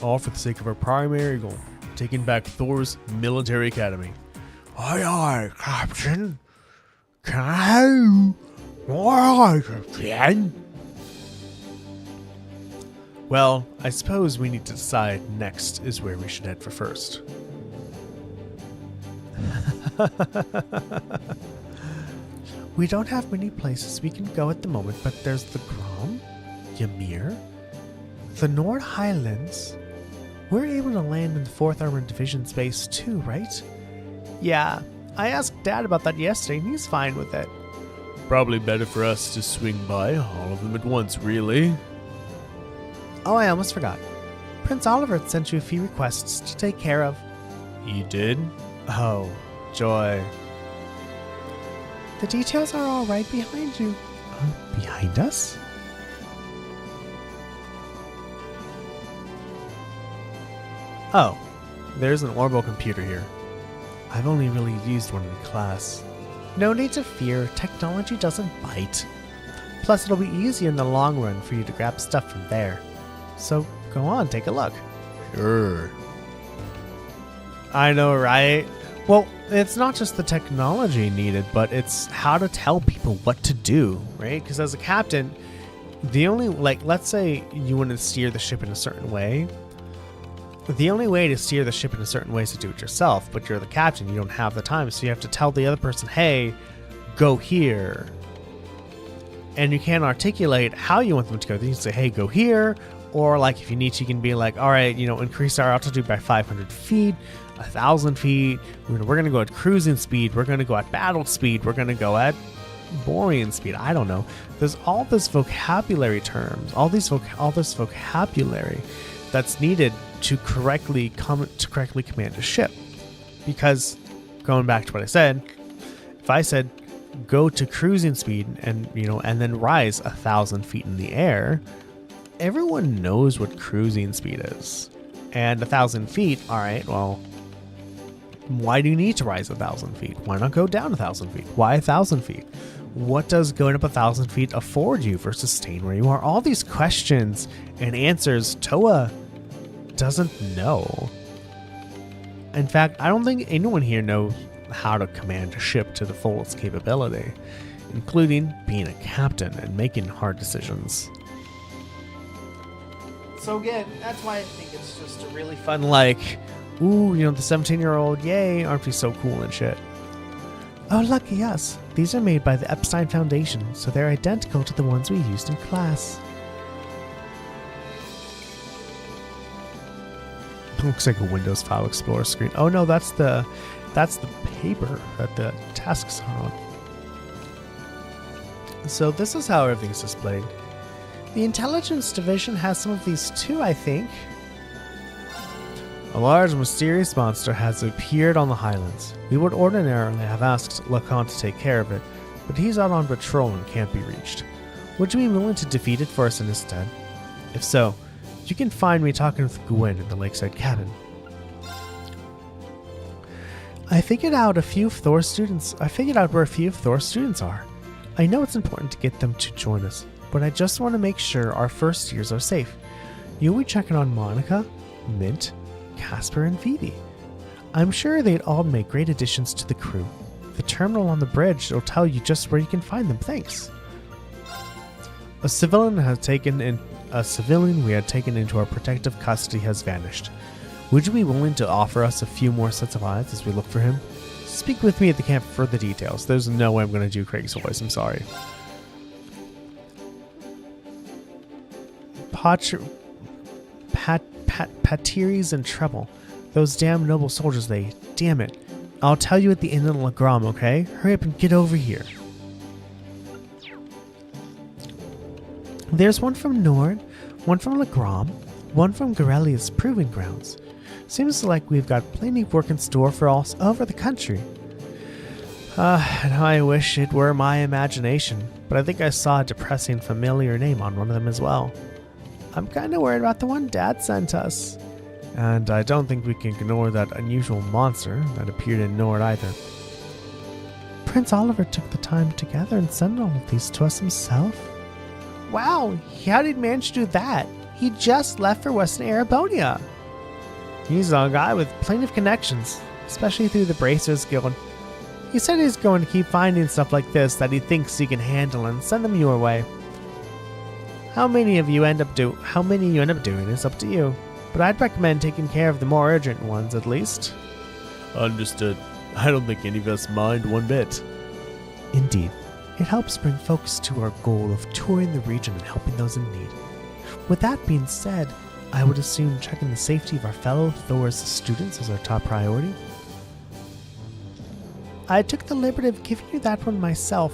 all for the sake of our primary goal, taking back Thors Military Academy. Aye, aye, Captain. Can I? Aye, Captain. Well, I suppose we need to decide next is where we should head for first. We don't have many places we can go at the moment, but there's the Grom, Ymir, the Nord Highlands. We're able to land in the 4th Armored Division's base too, right? Yeah, I asked Dad about that yesterday and he's fine with it. Probably better for us to swing by all of them at once, really. Oh, I almost forgot. Prince Oliver had sent you a few requests to take care of. He did? Oh, joy. The details are all right behind you. Behind us? Oh, there's an orbital computer here. I've only really used one in class. No need to fear, technology doesn't bite. Plus, it'll be easier in the long run for you to grab stuff from there. So, go on, take a look. Sure. I know, right? Well, it's not just the technology needed, but it's how to tell people what to do, right? Because as a captain, the only, let's say you want to steer the ship in a certain way. The only way to steer the ship in a certain way is to do it yourself, but you're the captain, you don't have the time, so you have to tell the other person, hey, go here. And you can't articulate how you want them to go. You can say, hey, go here, or like if you need to, you can be like, all right, increase our altitude by 500 feet, 1,000 feet. We're going to go at cruising speed. We're going to go at battle speed. We're going to go at boring speed. I don't know. There's all this vocabulary terms, all this vocabulary that's needed to correctly command a ship. Because going back to what I said, if I said go to cruising speed and then rise 1,000 feet in the air, everyone knows what cruising speed is. And 1,000 feet, all right, well, why do you need to rise 1,000 feet? Why not go down 1,000 feet? Why 1,000 feet? What does going up 1,000 feet afford you versus staying where you are? All these questions and answers Toa doesn't know. In fact, I don't think anyone here knows how to command a ship to the fullest capability, including being a captain and making hard decisions. So again, that's why I think it's just a really fun, ooh, the 17-year-old, yay, aren't we so cool and shit. Oh, lucky us. These are made by the Epstein Foundation, so they're identical to the ones we used in class. Looks like a Windows File Explorer screen. Oh no, that's the paper that the tasks are on. So this is how everything's displayed. The intelligence division has some of these too, I think. A large mysterious monster has appeared on the highlands. We would ordinarily have asked Lacan to take care of it, but he's out on patrol and can't be reached. Would you be willing to defeat it for us in his stead? If so, you can find me talking with Gwen in the lakeside cabin. I figured out where a few of Thor's students are. I know it's important to get them to join us, but I just want to make sure our first years are safe. You'll be checking on Monica, Mint, Casper, and Phoebe. I'm sure they'd all make great additions to the crew. The terminal on the bridge will tell you just where you can find them. Thanks. A civilian we had taken into our protective custody has vanished. Would you be willing to offer us a few more sets of eyes as we look for him? Speak with me at the camp for further details. There's no way I'm going to do Craig's voice. I'm sorry. Patiri's in trouble. Those damn noble soldiers, damn it. I'll tell you at the end of Lagram, okay? Hurry up and get over here. There's one from Nord, one from Lagram, one from Garelia's Proving Grounds. Seems like we've got plenty of work in store for all over the country. And I wish it were my imagination, but I think I saw a depressing familiar name on one of them as well. I'm kind of worried about the one Dad sent us. And I don't think we can ignore that unusual monster that appeared in Nord either. Prince Oliver took the time to gather and send all of these to us himself. Wow, how did he manage to do that? He just left for Western Arabonia. He's a guy with plenty of connections, especially through the Bracers Guild. He said he's going to keep finding stuff like this that he thinks he can handle and send them your way. How many you end up doing is up to you, but I'd recommend taking care of the more urgent ones at least. Understood. I don't think any of us mind one bit. Indeed, it helps bring focus to our goal of touring the region and helping those in need. With that being said, I would assume checking the safety of our fellow Thor's students is our top priority. I took the liberty of giving you that one myself.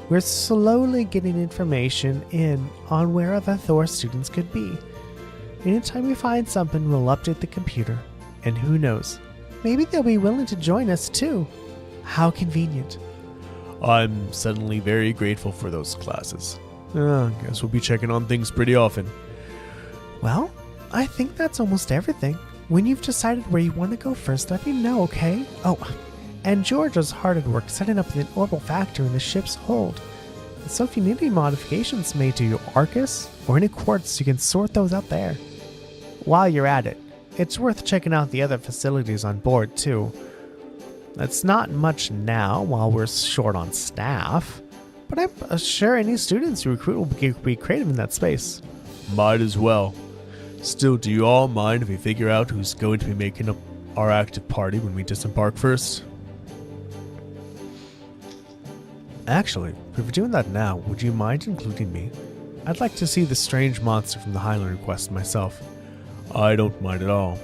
We're slowly getting information in on where other Thor students could be. Anytime we find something, we'll update the computer. And who knows, maybe they'll be willing to join us too. How convenient. I'm suddenly very grateful for those classes. Guess we'll be checking on things pretty often. Well, I think that's almost everything. When you've decided where you want to go first, let me know, okay? Oh, and George is hard at work setting up the orbital factor in the ship's hold. So if you need any modifications made to your Arcus or any quartz, you can sort those out there. While you're at it, it's worth checking out the other facilities on board too. That's not much now while we're short on staff, but I'm sure any students you recruit will be creative in that space. Might as well. Still, do you all mind if we figure out who's going to be making up our active party when we disembark first? Actually, if we're doing that now, would you mind including me? I'd like to see the strange monster from the Highland Quest myself. I don't mind at all.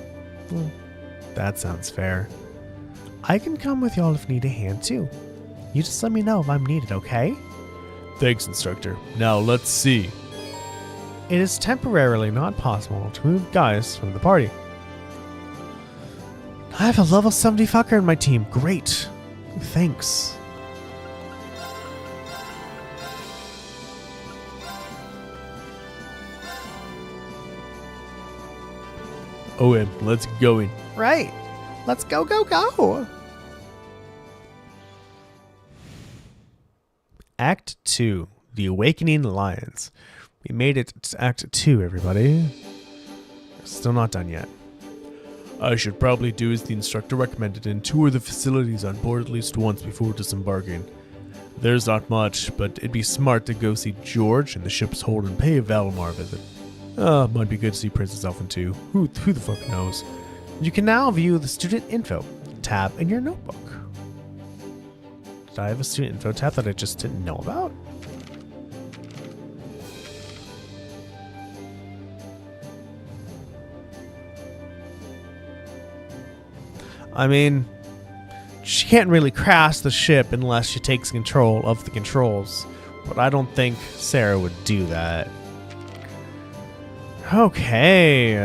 That sounds fair. I can come with y'all if you need a hand too. You just let me know if I'm needed, okay? Thanks, Instructor. Now let's see. It is temporarily not possible to remove guys from the party. I have a level 70 fucker in my team. Great. Thanks. Oh, and let's get going. Right. Let's go, go, go. Act 2, The Awakening Lions. We made it to Act 2, everybody. We're still not done yet. I should probably do as the instructor recommended and tour the facilities on board at least once before disembarking. There's not much, but it'd be smart to go see George in the ship's hold and pay a Valimar visit. Might be good to see Princess Elfin too. Who the fuck knows? You can now view the student info tab in your notebook. Did I have a student info tab that I just didn't know about? I mean, she can't really crash the ship unless she takes control of the controls, but I don't think Sarah would do that. Okay.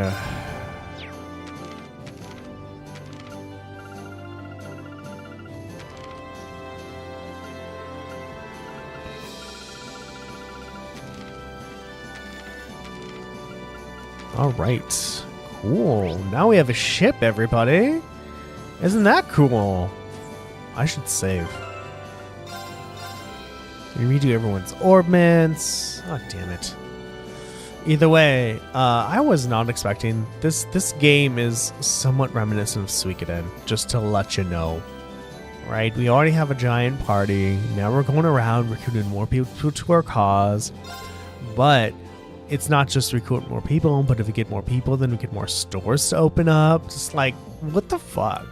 All right. Cool. Now we have a ship, everybody. Isn't that cool? I should save. Redo everyone's orbments. Oh, damn it. Either way, I was not expecting this. This game is somewhat reminiscent of Suikoden, just to let you know. Right? We already have a giant party. Now we're going around recruiting more people to our cause. But it's not just recruit more people, but if we get more people, then we get more stores to open up. Just like, what the fuck?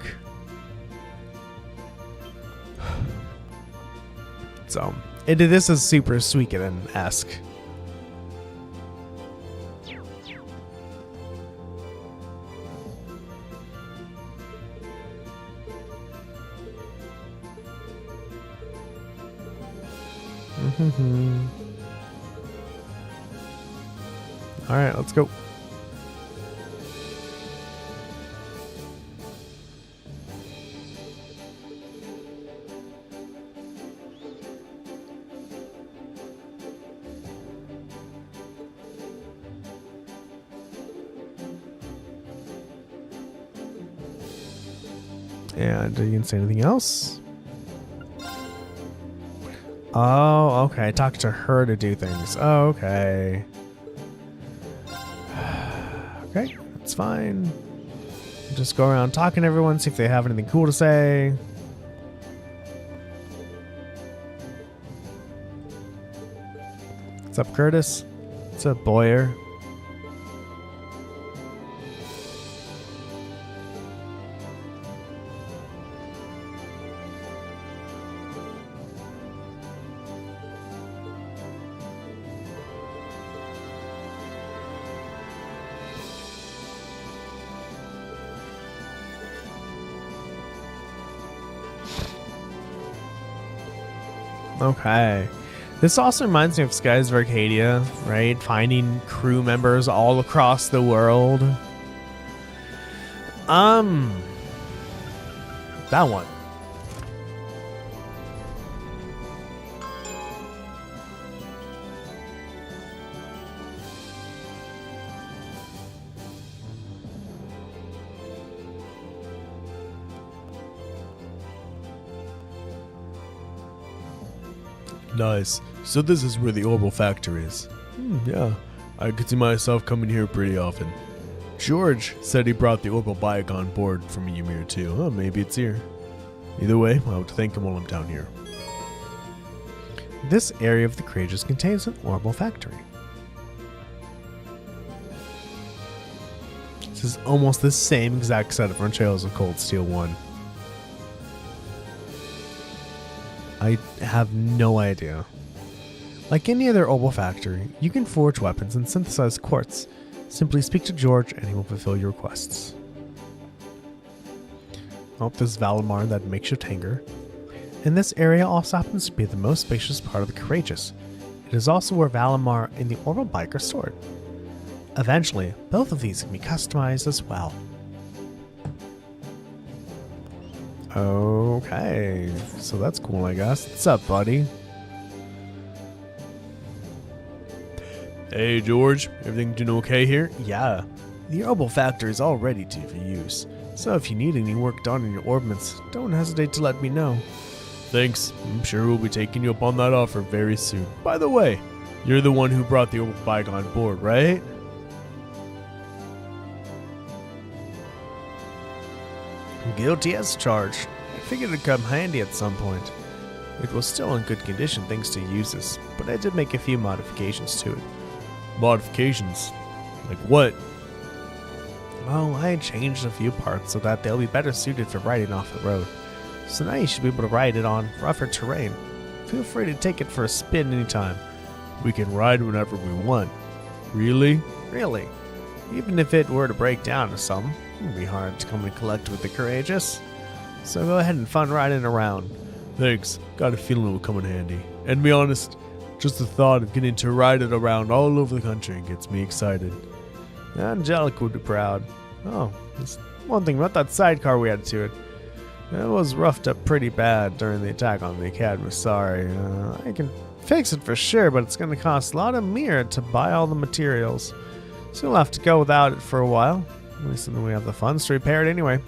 So, this is super Suikoden-esque. All right, let's go. And you can say anything else? Oh, okay. Talk to her to do things. Oh, okay. Okay, that's fine. Just go around talking to everyone, see if they have anything cool to say. What's up, Curtis? What's up, Boyer? Okay. This also reminds me of Skies of Arcadia, right? Finding crew members all across the world. That one. Nice. So this is where the Orbital Factory is. Yeah, I could see myself coming here pretty often. George said he brought the Orbital bike on board from Ymir too. Oh, maybe it's here. Either way, I'll have to thank him while I'm down here. This area of the Courageous contains an Orbital Factory. This is almost the same exact setup from Trails of Cold Steel 1. I have no idea. Like any other Orbital factory, you can forge weapons and synthesize quartz. Simply speak to George and he will fulfill your requests. Oh, there's Valimar, that makeshift hangar. And this area also happens to be the most spacious part of the Courageous. It is also where Valimar and the Orbital bike are stored. Eventually, both of these can be customized as well. Okay, so that's cool, I guess. What's up, buddy? Hey, George. Everything doing okay here? Yeah, the Orbital factory is all ready for use. So if you need any work done in your orbments, don't hesitate to let me know. Thanks. I'm sure we'll be taking you up on that offer very soon. By the way, you're the one who brought the Orbital bike on board, right? Guilty as charged. I figured it'd come handy at some point. It was still in good condition thanks to uses, but I did make a few modifications to it. Modifications? Like what? Well, I changed a few parts so that they'll be better suited for riding off the road. So now you should be able to ride it on rougher terrain. Feel free to take it for a spin anytime. We can ride whenever we want. Really? Really. Even if it were to break down or something, it'd be hard to come and collect with the Courageous. So go ahead and fun riding around. Thanks. Got a feeling it will come in handy. And to be honest, just the thought of getting to ride it around all over the country gets me excited. Angelica would be proud. Oh, there's one thing about that sidecar we added to it. It was roughed up pretty bad during the attack on the Academy. Sorry. I can fix it for sure, but it's going to cost a lot of mirror to buy all the materials. So we'll have to go without it for a while. At least then we have the funds to repair it anyway.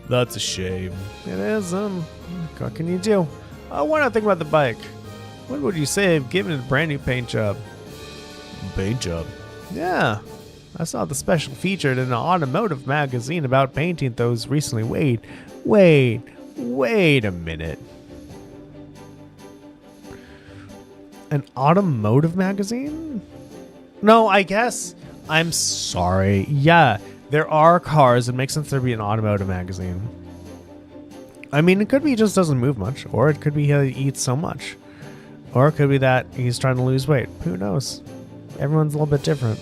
That's a shame. It is, what can you do? One other thing about the bike. What would you say if giving it a brand new paint job? Paint job? Yeah. I saw the special featured in an automotive magazine about painting those recently. Wait a minute. An automotive magazine? No, I guess. I'm sorry. Yeah, there are cars. It makes sense there be an automotive magazine. I mean, it could be he just doesn't move much, or it could be he eats so much. Or it could be that he's trying to lose weight. Who knows? Everyone's a little bit different.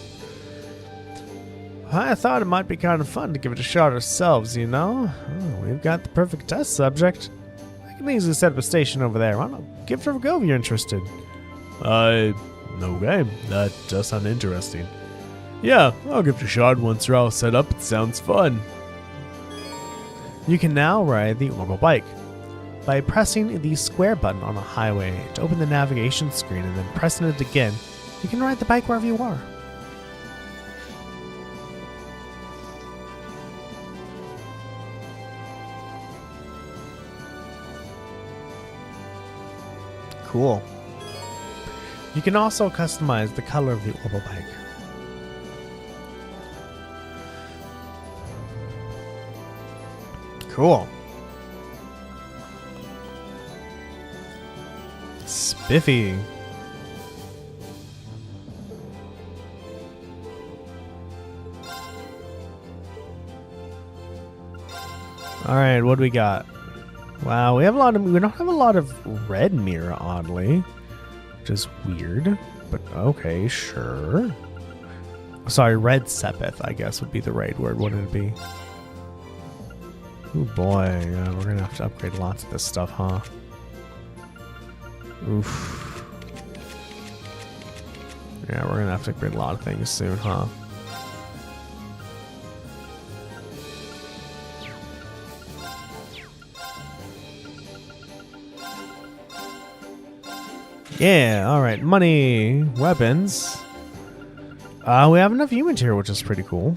I thought it might be kind of fun to give it a shot ourselves, you know? Oh, we've got the perfect test subject. I can easily set up a station over there. Why not give it a go if you're interested? Okay, that does sound interesting. Yeah, I'll give it a shot once you're all set up. It sounds fun. You can now ride the Orbital bike by pressing the square button on a highway to open the navigation screen and then pressing it again. You can ride the bike wherever you are. Cool. You can also customize the color of the Orbital bike. Cool. Spiffy. Alright, what do we got? Wow, we don't have a lot of red mirror, oddly. Which is weird. But okay, sure. Sorry, red Sepith, I guess would be the right word, wouldn't it be? Oh boy, yeah, we're gonna have to upgrade lots of this stuff, huh? Oof. Yeah, we're gonna have to upgrade a lot of things soon, huh? Yeah, alright, money, weapons. We have enough humans here, which is pretty cool.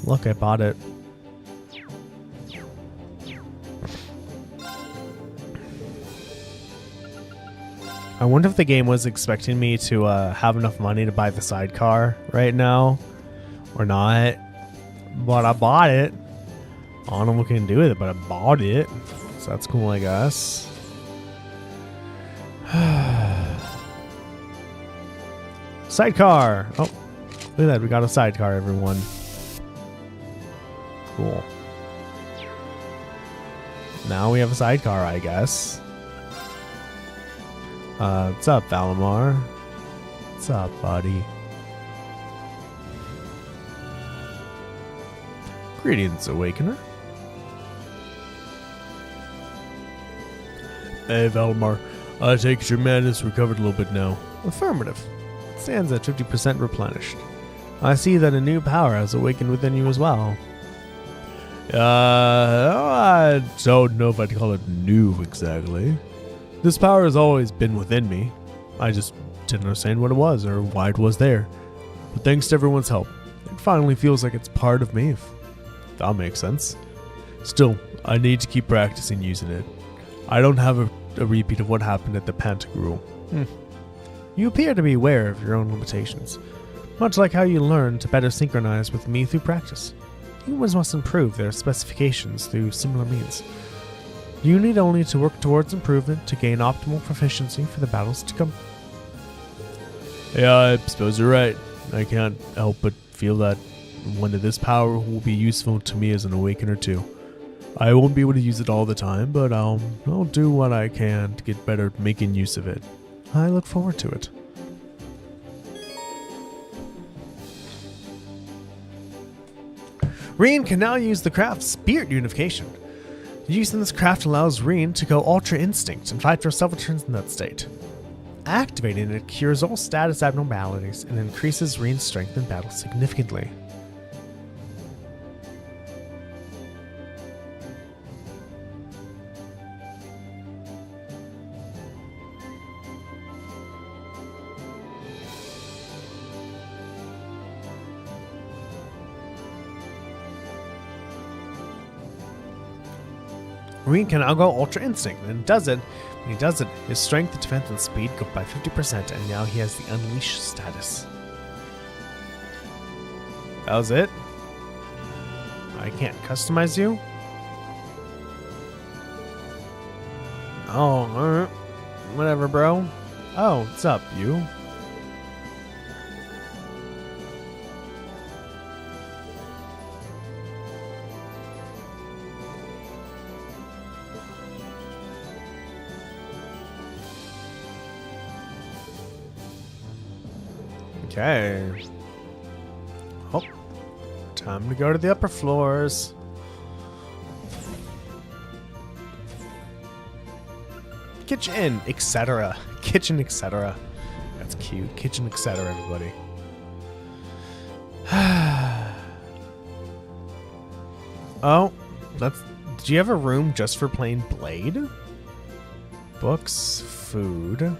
Look, I bought it. I wonder if the game was expecting me to have enough money to buy the sidecar right now or not. But I bought it. I don't know what we can do with it, but I bought it. So that's cool, I guess. Sidecar! Oh, look at that. We got a sidecar, everyone. Cool. Now we have a sidecar, I guess. What's up, Valimar? What's up, buddy? Greetings, Awakener. Hey, Valimar. I take it your madness recovered a little bit now. Affirmative. It stands at 50% replenished. I see that a new power has awakened within you as well. I don't know if I'd call it new exactly. This power has always been within me. I just didn't understand what it was or why it was there. But thanks to everyone's help, it finally feels like it's part of me, if that makes sense. Still, I need to keep practicing using it. I don't have a repeat of what happened at the Pantagruel. You appear to be aware of your own limitations, much like how you learn to better synchronize with me through practice. Humans must improve their specifications through similar means. You need only to work towards improvement to gain optimal proficiency for the battles to come. Yeah, I suppose you're right. I can't help but feel that one of this power will be useful to me as an awakener too. I won't be able to use it all the time, but I'll do what I can to get better at making use of it. I look forward to it. Reen can now use the craft Spirit Unification. Using this craft allows Reen to go Ultra Instinct and fight for several turns in that state. Activating it cures all status abnormalities and increases Reen's strength in battle significantly. Reen can now go Ultra Instinct, and when he does it, his strength, defense, and speed go up by 50%, and now he has the Unleash status. That was it? I can't customize you? Oh, whatever, bro. Oh, what's up, you? Okay. Oh, time to go to the upper floors. Kitchen, etc. Kitchen, etc. That's cute. Kitchen, etc. Everybody. Oh, that's. Do you have a room just for playing Blade? Books, food.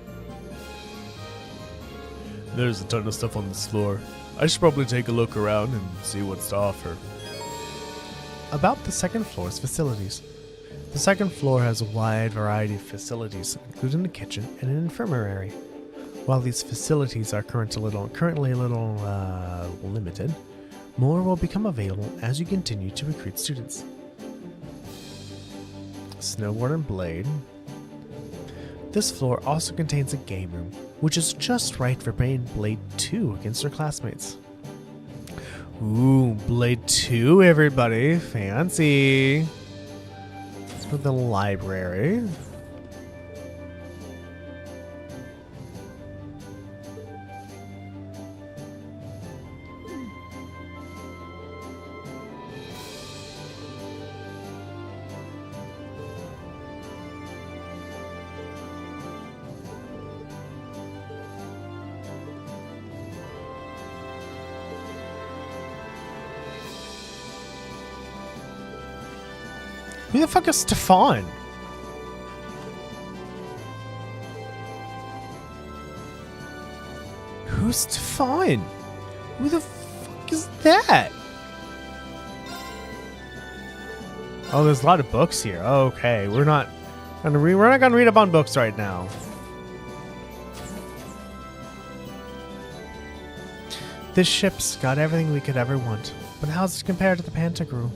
There's a ton of stuff on this floor. I should probably take a look around and see what's to offer. About the second floor's facilities. The second floor has a wide variety of facilities, including a kitchen and an infirmary. While these facilities are currently a little limited, more will become available as you continue to recruit students. Snowboard and Blade. This floor also contains a game room, which is just right for playing Blade 2 against your classmates. Ooh, Blade 2, everybody. Fancy. Let's go to the library. Who the fuck is Stefan? Who's Stefan? Who the fuck is that? Oh, there's a lot of books here. Okay, we're not gonna read up on books right now. This ship's got everything we could ever want, but how's it compared to the Pantagruel?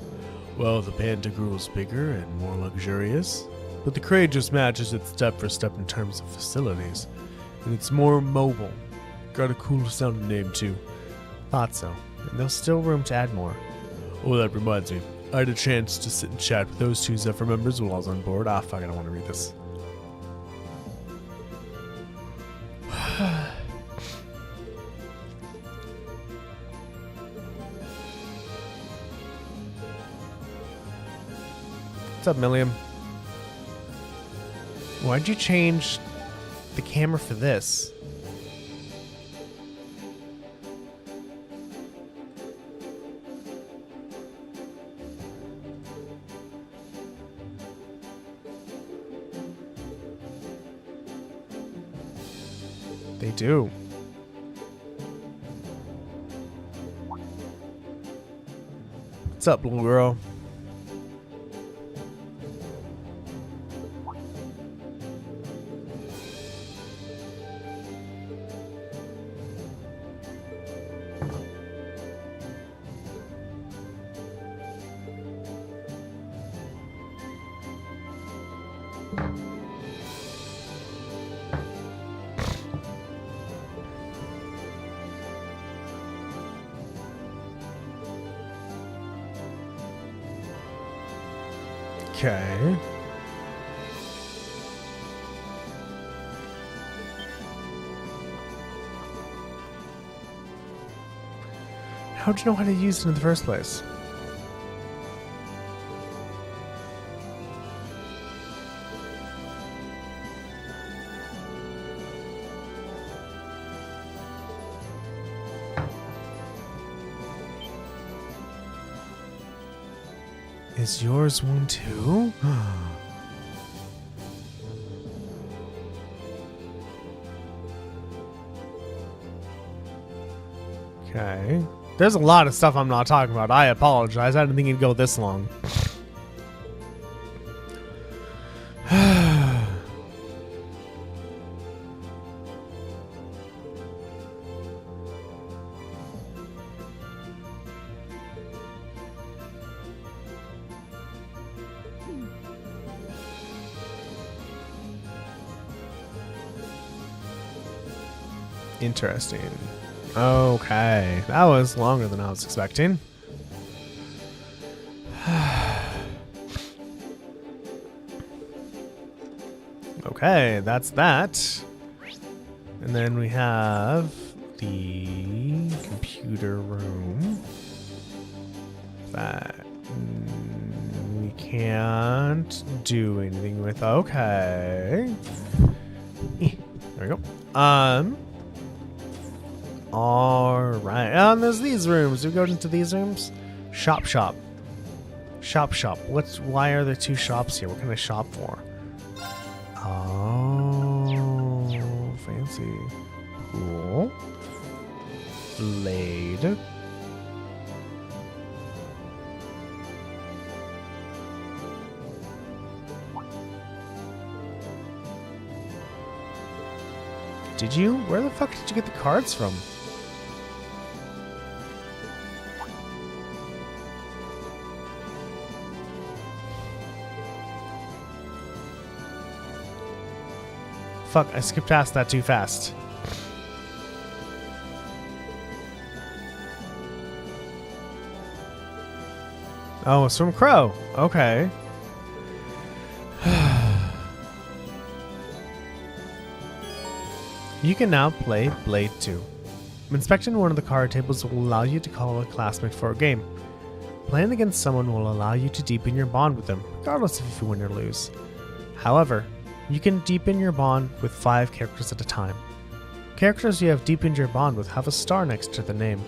Well, the Pantagruel's bigger and more luxurious, but the Courageous matches it step for step in terms of facilities, and it's more mobile. Got a cool sounding name too. Thought so. And there's still room to add more. Oh, that reminds me. I had a chance to sit and chat with those two Zephyr members while I was on board. Ah, fuck, I don't want to read this. What's up, Milliam? Why'd you change the camera for this? They do. What's up, little girl? Okay. How'd you know how to use it in the first place? Is yours one too? Okay. There's a lot of stuff I'm not talking about. I apologize. I didn't think it'd go this long. Interesting. Okay, that was longer than I was expecting. Okay, that's that. And then we have the computer room. That we can't do anything with. Okay. There we go. Alright. And there's these rooms. Do we go into these rooms? Shop. Why are there two shops here? What can I shop for? Oh, fancy. Cool. Blade. Did you? Where the fuck did you get the cards from? Fuck, I skipped past that too fast. Oh, it's from Crow. Okay. You can now play Blade 2. Inspecting one of the card tables will allow you to call a classmate for a game. Playing against someone will allow you to deepen your bond with them, regardless if you win or lose. However, you can deepen your bond with 5 characters at a time. Characters you have deepened your bond with have a star next to the name.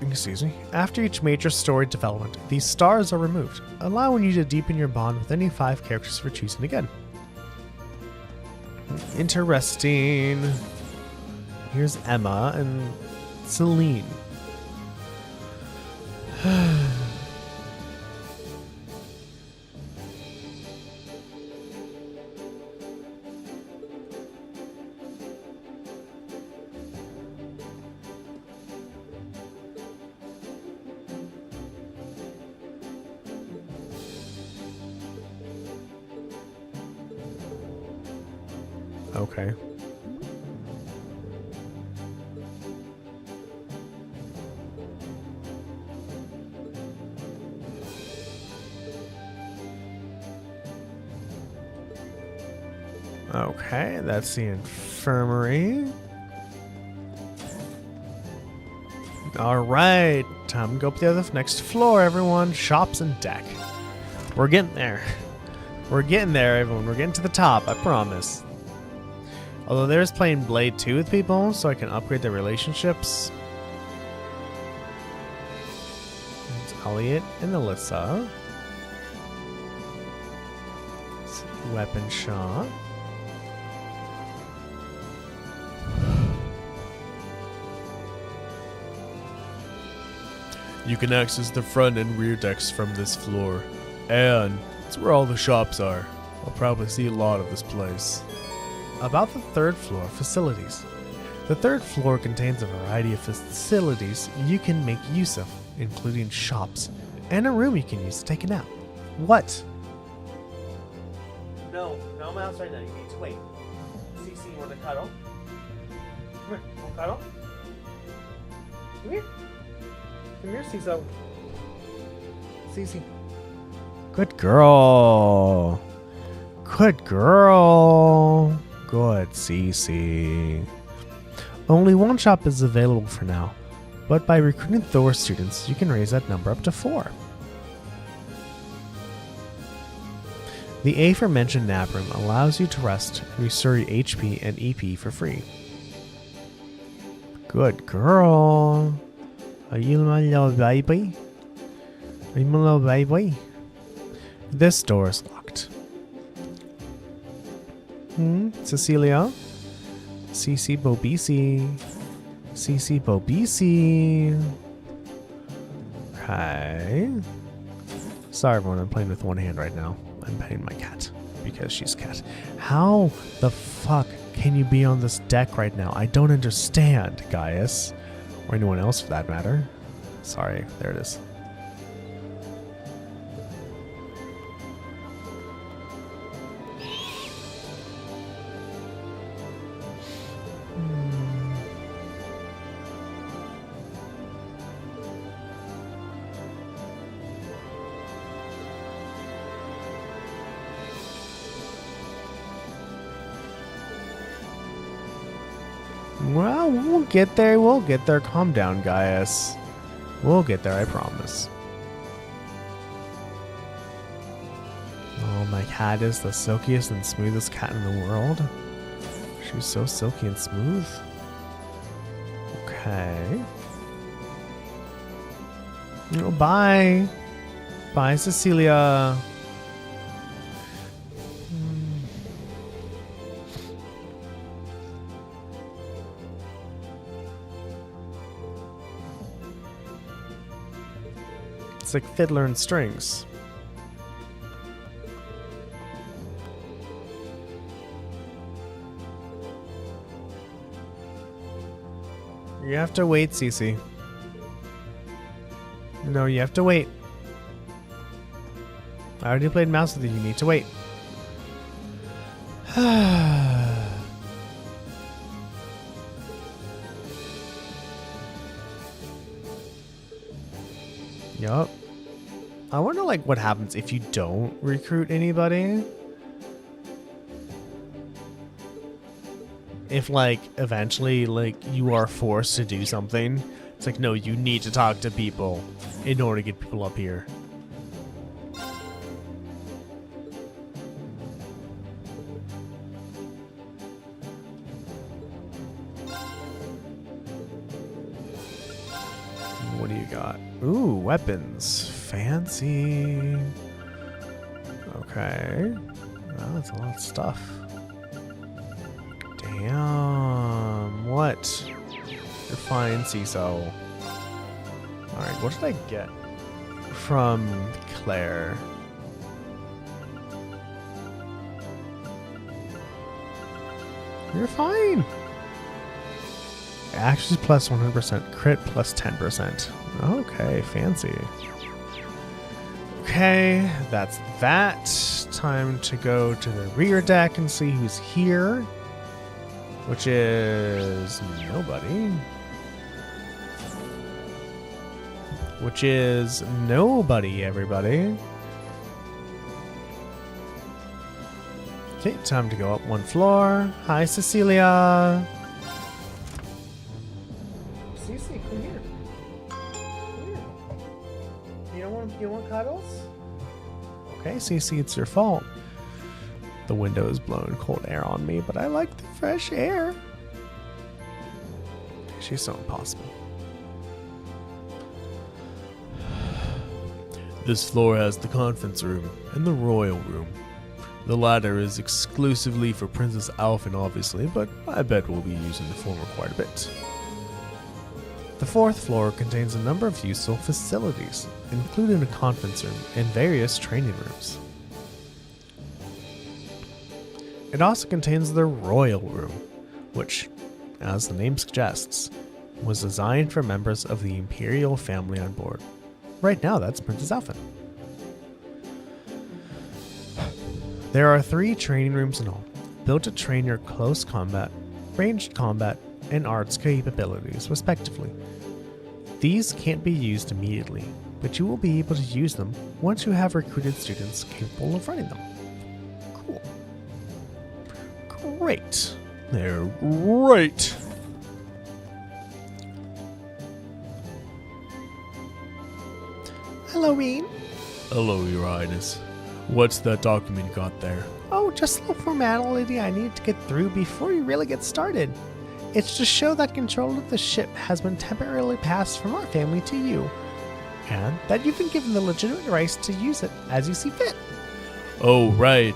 Excuse me. After each major story development, these stars are removed, allowing you to deepen your bond with any 5 characters for choosing again. Interesting. Here's Emma and Celine. Okay. Okay, that's the infirmary. Alright, time to go up to the next floor, everyone. Shops and deck. We're getting there. We're getting there, everyone. We're getting to the top, I promise. Although there's playing Blade 2 with people, so I can upgrade their relationships. It's Elliot and Alyssa. It's weapon shop. You can access the front and rear decks from this floor. And it's where all the shops are. I'll probably see a lot of this place. About the 3rd floor, facilities. The 3rd floor contains a variety of facilities you can make use of, including shops and a room you can use to take a nap. What? No mouse right now. You need to wait. CC, you want to cuddle? Come here, want to cuddle? Come here. Come here, Ciso. CC. Good girl. Good girl. Good, CC. Only one shop is available for now, but by recruiting Thor students, you can raise that number up to 4. The aforementioned nap room allows you to rest and restore your HP and EP for free. Good girl. Are you my little baby? Leave me alone, baby. This door is locked. Cecilia? CC Bobisi. CC Bobisi. Okay. Sorry everyone, I'm playing with one hand right now. I'm petting my cat because she's cat. How the fuck can you be on this deck right now? I don't understand, Gaius. Or anyone else for that matter. Sorry, there it is. Well, we'll get there. We'll get there. Calm down, Gaius. We'll get there, I promise. Oh, my cat is the silkiest and smoothest cat in the world. She's so silky and smooth. Okay. Oh, bye. Bye, Cecilia. It's like fiddler and strings. You have to wait, Cece. No, you have to wait. I already played mouse with you. You need to wait. Yup. I wonder like what happens if you don't recruit anybody. If like eventually like you are forced to do something. It's like, no, you need to talk to people in order to get people up here. What do you got? Ooh, weapons. Fancy. Okay. Well, that's a lot of stuff. Damn. What? You're fine, CISO. Alright, what did I get from Claire? You're fine. Actions plus 100%, crit plus 10%. Okay, fancy. Okay, that's that. Time to go to the rear deck and see who's here. Which is nobody. Which is nobody, everybody. Okay, time to go up one floor. Hi, Cecilia. Cece, come here. Come here. You want cuddles? Okay, Cece, it's your fault. The window is blowing cold air on me, but I like the fresh air. She's so impossible. This floor has the conference room and the royal room. The latter is exclusively for Princess Alphen, obviously, but I bet we'll be using the former quite a bit. The fourth floor contains a number of useful facilities, including a conference room and various training rooms. It also contains the royal room, which, as the name suggests, was designed for members of the imperial family on board. Right now, that's Princess Alphen. There are 3 training rooms in all, built to train your close combat, ranged combat, and arts capabilities, respectively. These can't be used immediately, but you will be able to use them once you have recruited students capable of running them. Cool. Great. They're great. Hello, Reen. Hello, Your Highness. What's that document you got there? Oh, just a little formality I need to get through before you really get started. It's to show that control of the ship has been temporarily passed from our family to you. and that you've been given the legitimate rights to use it as you see fit. Oh, right.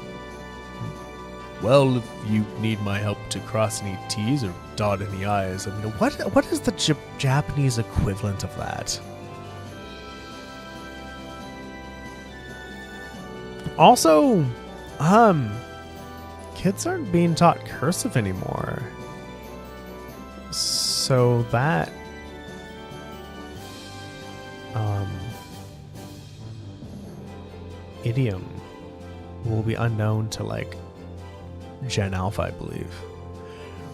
Well, if you need my help to cross any T's or dot any I's, I mean, What is the Japanese equivalent of that? Also, kids aren't being taught cursive anymore. So that idiom will be unknown to like Gen Alpha, I believe.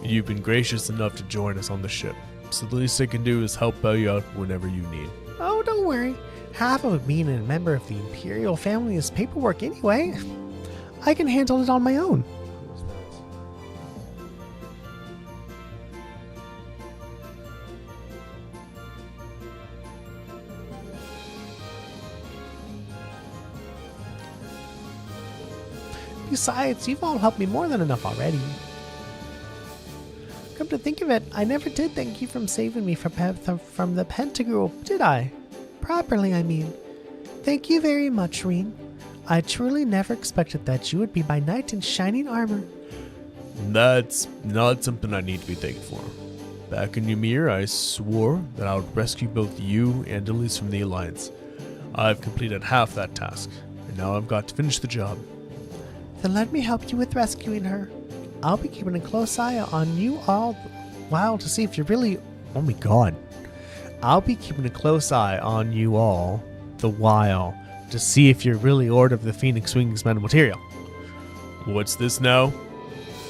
You've been gracious enough to join us on the ship, so the least I can do is help you out whenever you need. Oh, don't worry. Half of being a member of the Imperial family is paperwork anyway. I can handle it on my own. Besides, you've all helped me more than enough already. Come to think of it, I never did thank you for saving me from the Pentagram, did I? Properly, I mean. Thank you very much, Reen. I truly never expected that you would be my knight in shining armor. That's not something I need to be thanked for. Back in Ymir, I swore that I would rescue both you and Elise from the Alliance. I've completed half that task, and now I've got to finish the job. Then let me help you with rescuing her. I'll be keeping a close eye on you all the while to see if you're really... Oh my god. I'll be keeping a close eye on you all the while to see if you're really Order of the Phoenix Wings metal material. What's this now?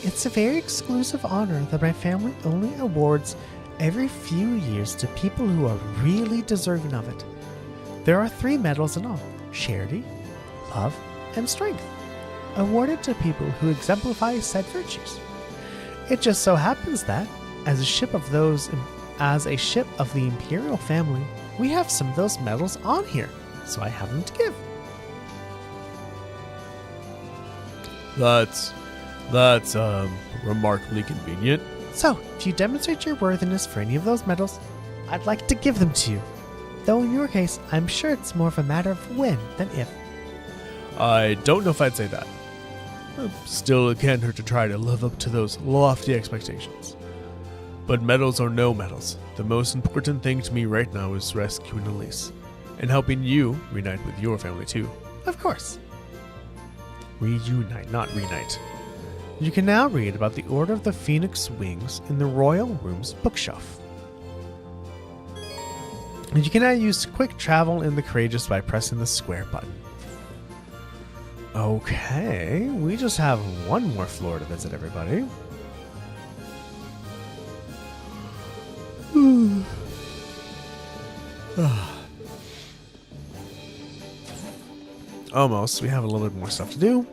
It's a very exclusive honor that my family only awards every few years to people who are really deserving of it. There are 3 medals in all: charity, love, and strength, awarded to people who exemplify said virtues. It just so happens that, as a ship of the Imperial family, we have some of those medals on here, so I have them to give. That's remarkably convenient. So, if you demonstrate your worthiness for any of those medals, I'd like to give them to you. Though in your case, I'm sure it's more of a matter of when than if. I don't know if I'd say that. Still, it can't hurt to try to live up to those lofty expectations. But medals or no medals, the most important thing to me right now is rescuing Elise, and helping you reunite with your family too. Of course. Reunite, not reunite. You can now read about the Order of the Phoenix Wings in the Royal Rooms bookshelf. And you can now use quick travel in the Courageous by pressing the square button. Okay, we just have one more floor to visit, everybody. Almost. We have a little bit more stuff to do.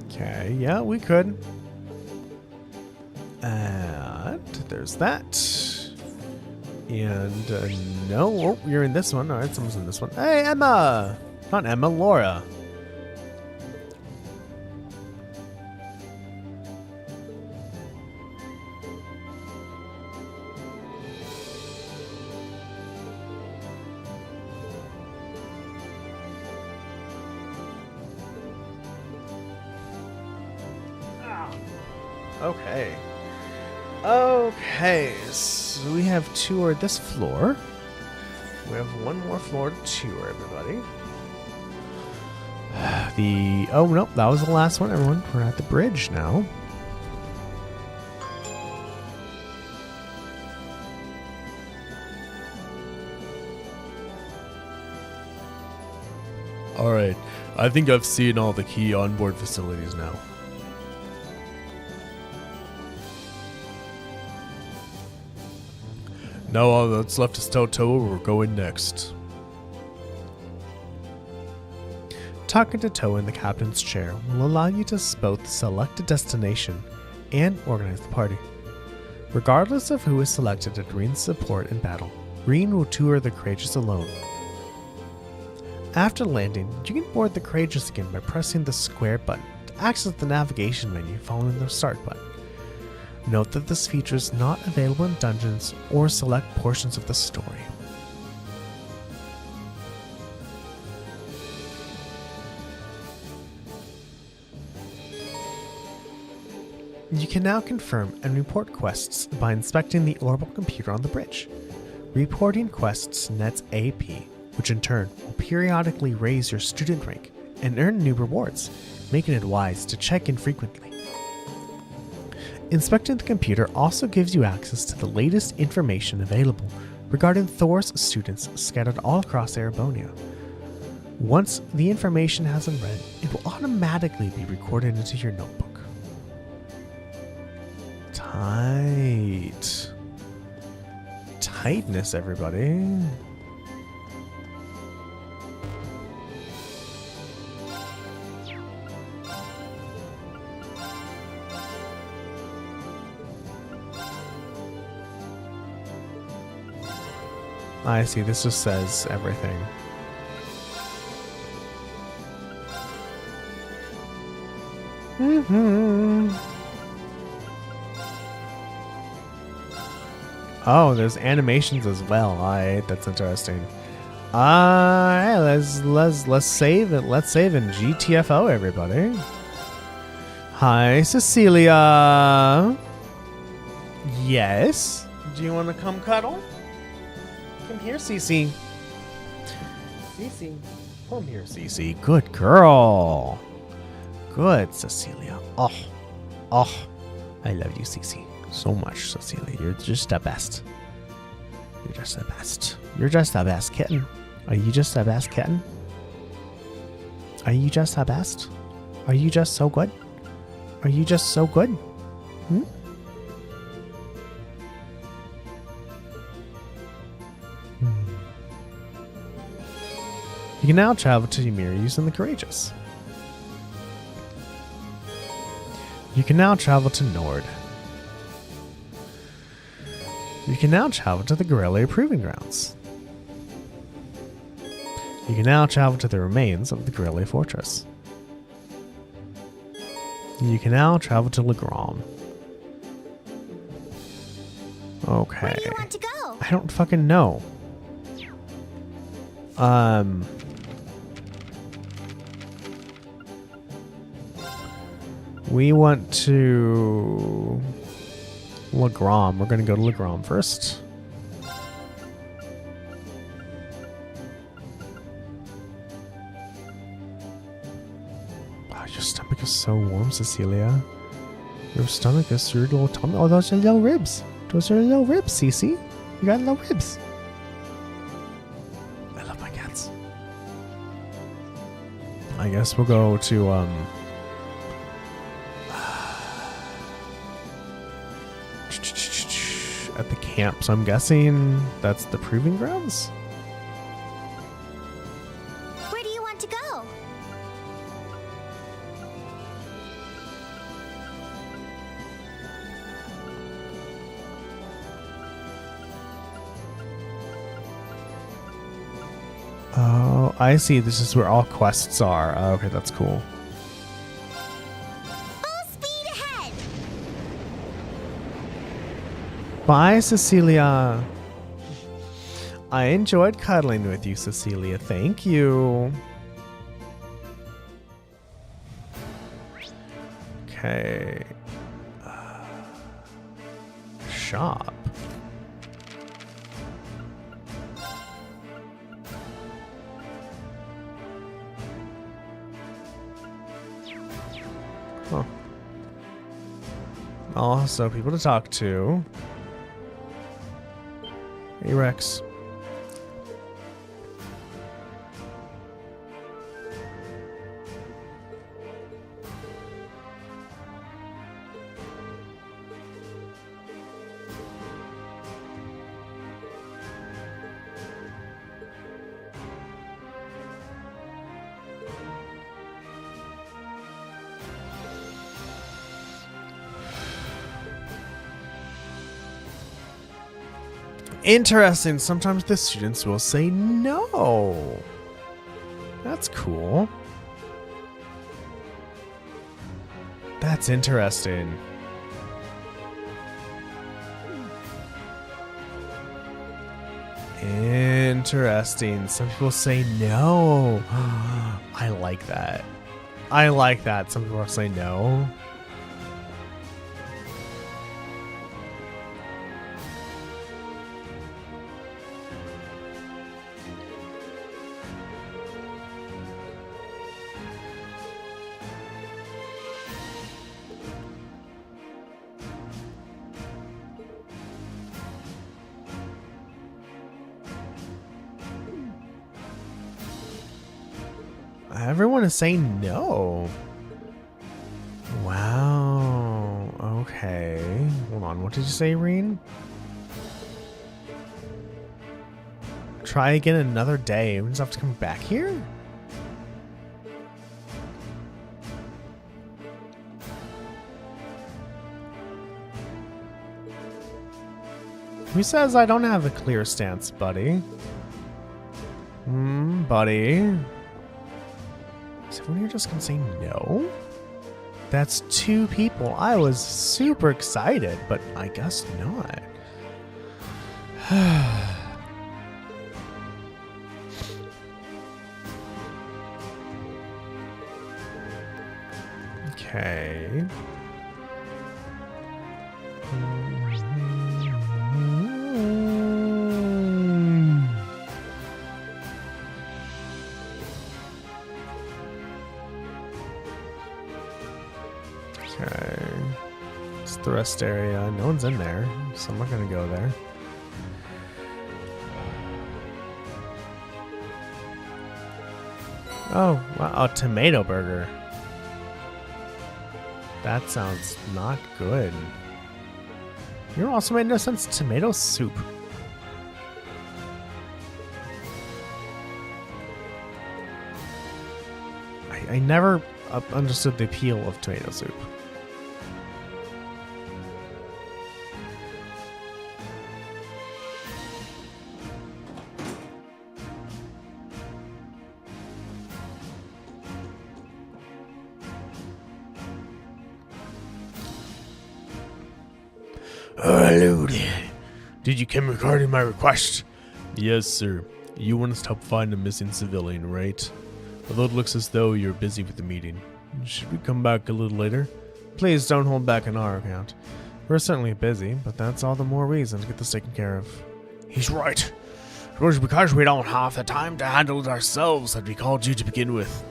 Okay, yeah, we could. And there's that. And no, oh, you're in this one. All right, someone's in this one. Hey, Emma! Not Emma, Laura. Okay. Okay, so we have toured this floor. We have one more floor to tour, everybody. Oh no, that was the last one, everyone. We're at the bridge now. Alright, I think I've seen all the key onboard facilities now. Now all that's left is tell Toa where we're going next. Talking to Toa in the captain's chair will allow you to both select a destination and organize the party. Regardless of who is selected at Reen's support in battle, Reen will tour the Courageous alone. After landing, you can board the Courageous again by pressing the square button to access the navigation menu following the start button. Note that this feature is not available in dungeons or select portions of the story. You can now confirm and report quests by inspecting the orbital computer on the bridge. Reporting quests nets AP, which in turn will periodically raise your student rank and earn new rewards, making it wise to check in frequently. Inspecting the computer also gives you access to the latest information available regarding Thor's students scattered all across Erebonia. Once the information has been read, it will automatically be recorded into your notebook. Tight. Tightness, everybody. I see, this just says everything. Oh, there's animations as well. Alright, that's interesting. Alright, let's save it. Let's save in GTFO, everybody. Hi, Cecilia. Yes. Do you want to come cuddle? Come here, Cece. Cece. Come here, Cece. Good girl. Good, Cecilia. Oh. I love you, Cece. So much, Cecilia. You're just the best. You're just the best. You're just the best kitten. Are you just the best kitten? Are you just the best? Are you just so good? Are you just so good? Hmm? You can now travel to Ymir using the Courageous. You can now travel to Nord. You can now travel to the Guerrilla Proving Grounds. You can now travel to the remains of the Guerrilla Fortress. You can now travel to Legram. Okay. Where do you want to go? I don't fucking know. We want to Legram. We're going to go to Legram first. Oh, your stomach is so warm, Cecilia. Your stomach is your little tummy. Oh, those are little ribs. Those are little ribs, Cece. You got little ribs. I love my cats. I guess we'll go to at the camp, so I'm guessing that's the Proving Grounds? Where do you want to go? Oh, I see. This is where all quests are. Oh, okay, that's cool. Bye, Cecilia. I enjoyed cuddling with you, Cecilia. Thank you. Okay. Shop. Huh. Also, people to talk to. Hey, Rex. Interesting. Sometimes the students will say no. That's cool. That's interesting. Interesting. Some people say no. I like that. I like that. Some people say no. Everyone is saying no. Wow. Okay. Hold on. What did you say, Reen? Try again another day. We just have to come back here? Who says I don't have a clear stance, buddy? Buddy. Is everyone here just gonna say no? That's 2 people. I was super excited, but I guess not. Okay. Okay. It's the rest area. No one's in there, so I'm not gonna go there. Oh, wow, a tomato burger. That sounds not good. You also made no sense. Tomato soup. I never understood the appeal of tomato soup. Hello there. Did you come regarding my request? Yes, sir. You want us to help find a missing civilian, right? Although it looks as though you're busy with the meeting. Should we come back a little later? Please don't hold back on our account. We're certainly busy, but that's all the more reason to get this taken care of. He's right. It was because we don't have the time to handle it ourselves that we called you to begin with.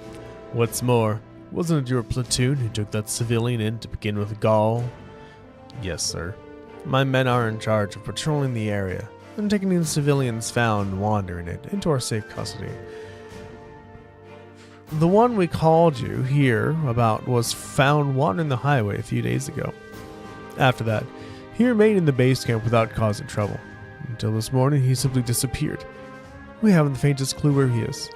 What's more, wasn't it your platoon who took that civilian in to begin with, Gaul? Yes, sir. My men are in charge of patrolling the area and taking the civilians found wandering it into our safe custody. The one we called you here about was found wandering the highway a few days ago. After that, he remained in the base camp without causing trouble. Until this morning, he simply disappeared. We haven't the faintest clue where he is.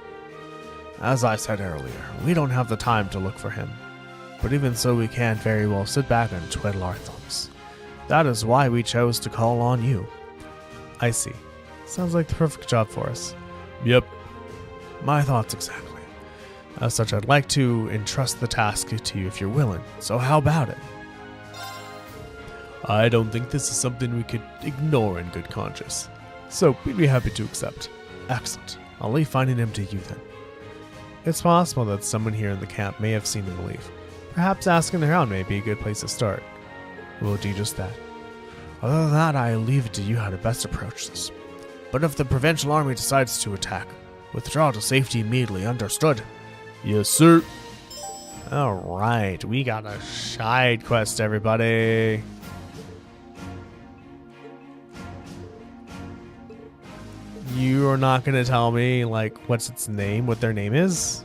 As I said earlier, we don't have the time to look for him. But even so, we can't very well sit back and twiddle our thumbs. That is why we chose to call on you. I see. Sounds like the perfect job for us. Yep. My thoughts exactly. As such, I'd like to entrust the task to you if you're willing. So how about it? I don't think this is something we could ignore in good conscience. So we'd be happy to accept. Excellent. I'll leave finding him to you then. It's possible that someone here in the camp may have seen him leave. Perhaps asking around may be a good place to start. We'll do just that. Other than that, I leave it to you how to best approach this. But if the Provincial Army decides to attack, withdraw to safety immediately, understood? Yes, sir. Alright, we got a side quest, everybody. You are not going to tell me, like, what's its name, what their name is?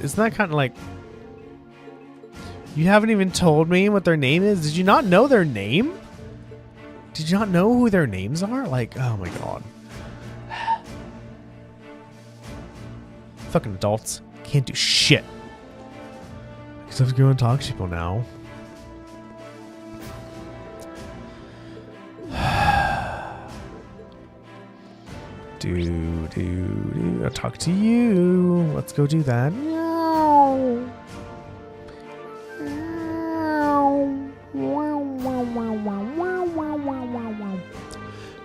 Isn't that kind of like... You haven't even told me what their name is? Did you not know their name? Did you not know who their names are? Like, oh my god. Fucking adults. Can't do shit. I just have to go and talk to people now. I'll talk to you. Let's go do that.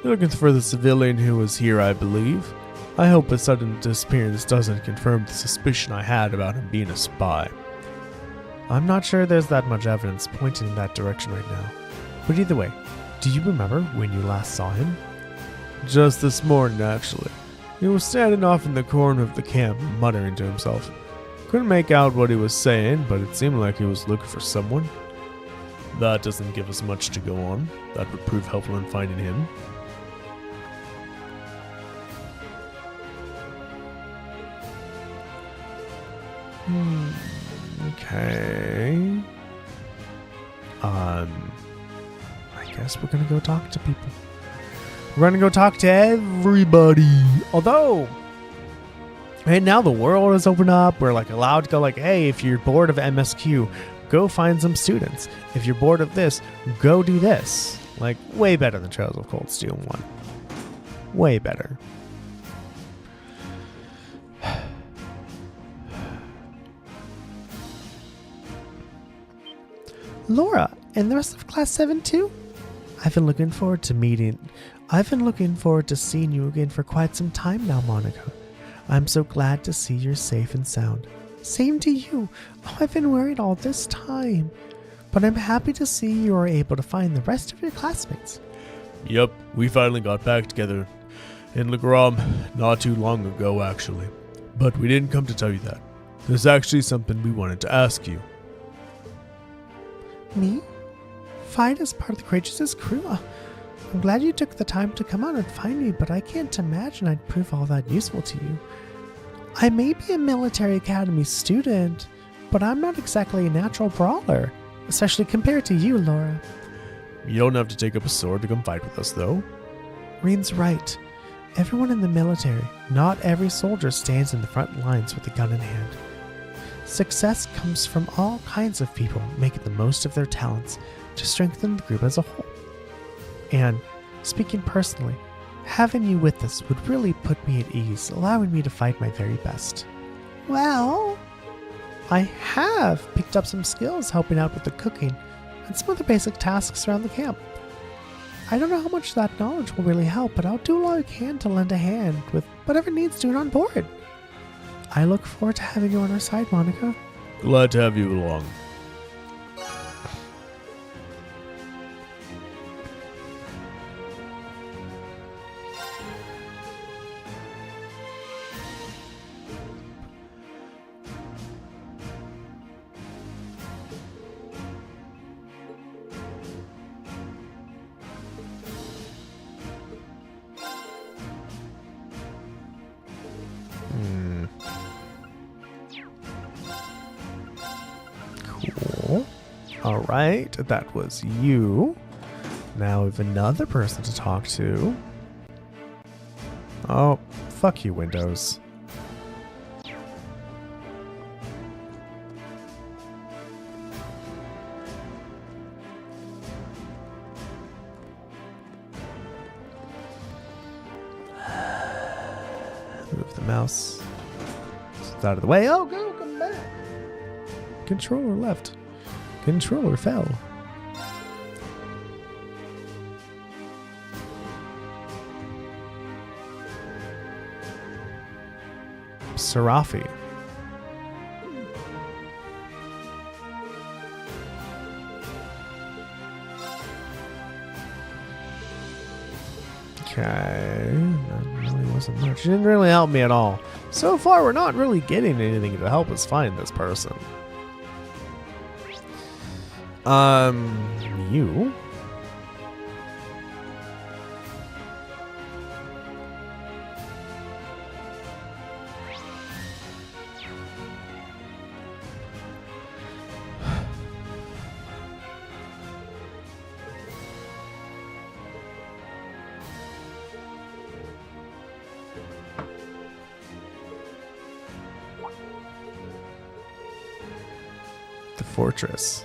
You're looking for the civilian who was here, I believe. I hope his sudden disappearance doesn't confirm the suspicion I had about him being a spy. I'm not sure there's that much evidence pointing in that direction right now. But either way, do you remember when you last saw him? Just this morning, actually. He was standing off in the corner of the camp, muttering to himself. Couldn't make out what he was saying, but it seemed like he was looking for someone. That doesn't give us much to go on. That would prove helpful in finding him. Okay. I guess we're gonna go talk to people. We're gonna go talk to everybody. Although, right now the world is open up. We're like allowed to go like, hey, if you're bored of MSQ, go find some students. If you're bored of this, go do this. Like, way better than Trails of Cold Steel 1. Way better. Laura, and the rest of Class 7 too? I've been looking forward to seeing you again for quite some time now, Monica. I'm so glad to see you're safe and sound. Same to you. Oh, I've been worried all this time. But I'm happy to see you are able to find the rest of your classmates. Yep, we finally got back together in Legram not too long ago, actually. But we didn't come to tell you that. There's actually something we wanted to ask you. Me? Fine as part of the Courageous' crew. I'm glad you took the time to come out and find me, but I can't imagine I'd prove all that useful to you. I may be a military academy student, but I'm not exactly a natural brawler, especially compared to you, Laura. You don't have to take up a sword to come fight with us, though. Reen's right. Everyone in the military, not every soldier stands in the front lines with a gun in hand. Success comes from all kinds of people making the most of their talents to strengthen the group as a whole. And, speaking personally, having you with us would really put me at ease, allowing me to fight my very best. Well, I have picked up some skills helping out with the cooking and some other basic tasks around the camp. I don't know how much that knowledge will really help, but I'll do all I can to lend a hand with whatever needs doing on board. I look forward to having you on our side, Monica. Glad to have you along. Cool. Alright, that was you. Now we have another person to talk to. Oh, fuck you, Windows. Move the mouse out of the way. Oh, go, come back. Controller left. Controller fell. Serafi. Okay, that really wasn't much. It didn't really help me at all. So far, we're not really getting anything to help us find this person. You? The fortress.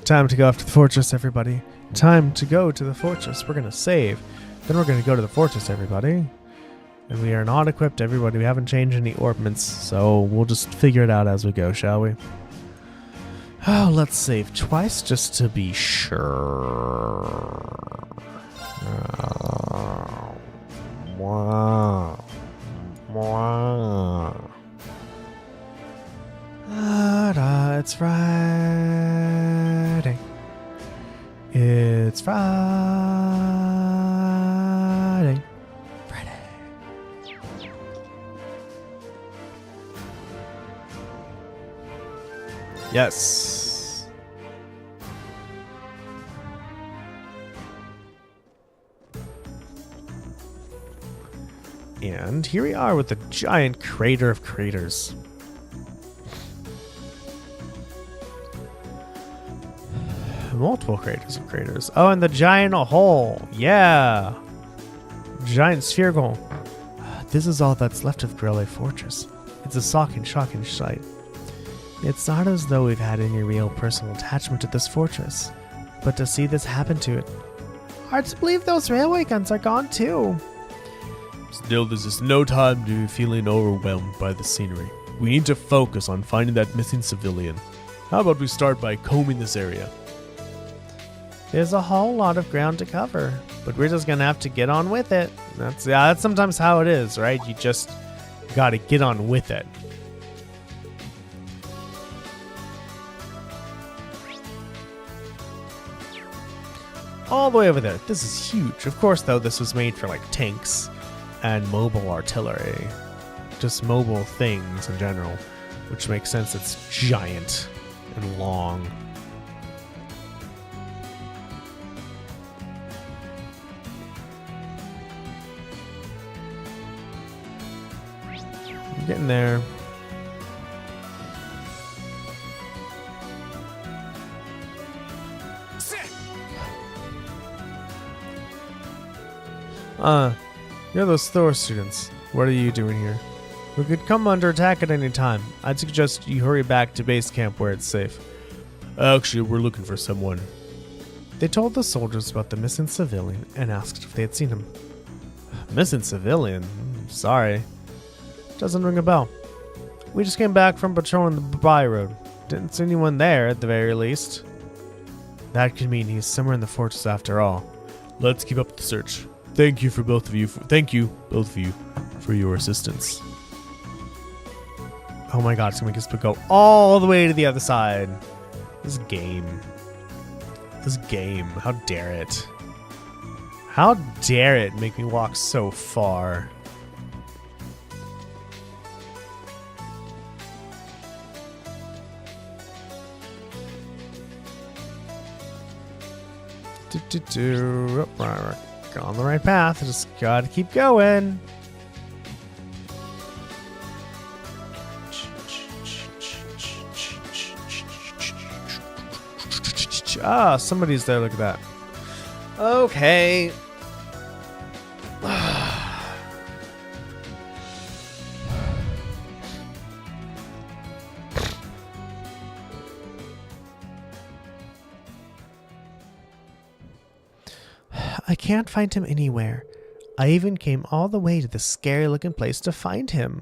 Time to go off to the fortress, everybody. time to go to the fortress. We're gonna save. Then we're gonna go to the fortress, everybody. And we are not equipped, everybody. We haven't changed any orbments, so we'll just figure it out as we go, shall we? Oh, let's save twice just to be sure. It's Friday. It's Friday. Yes. And here we are with the giant crater of craters. Multiple craters of craters. Oh, and the giant hole. Yeah. Giant spherical. This is all that's left of Grelle Fortress. It's a shocking sight. It's not as though we've had any real personal attachment to this fortress, but to see this happen to it. Hard to believe those railway guns are gone too. Still, there's just no time to be feeling overwhelmed by the scenery. We need to focus on finding that missing civilian. How about we start by combing this area? There's a whole lot of ground to cover, but we're just gonna have to get on with it. That's sometimes how it is, right? You just gotta get on with it. All the way over there. This is huge. Of course, though, this was made for like tanks and mobile artillery. Just mobile things in general, which makes sense. It's giant and long. I'm getting there. You're those Thor students. What are you doing here? We could come under attack at any time. I'd suggest you hurry back to base camp where it's safe. Actually, we're looking for someone. They told the soldiers about the missing civilian and asked if they had seen him. Missing civilian? Sorry. Doesn't ring a bell. We just came back from patrolling the byroad. Didn't see anyone there at the very least. That could mean he's somewhere in the fortress after all. Let's keep up the search. Thank you both of you for your assistance. Oh my god, it's gonna make us go all the way to the other side. This game, how dare it? How dare it make me walk so far? We're on the right path. I just gotta keep going. Ah, somebody's there. Look at that. Okay. I can't find him anywhere. I even came all the way to this scary looking place to find him.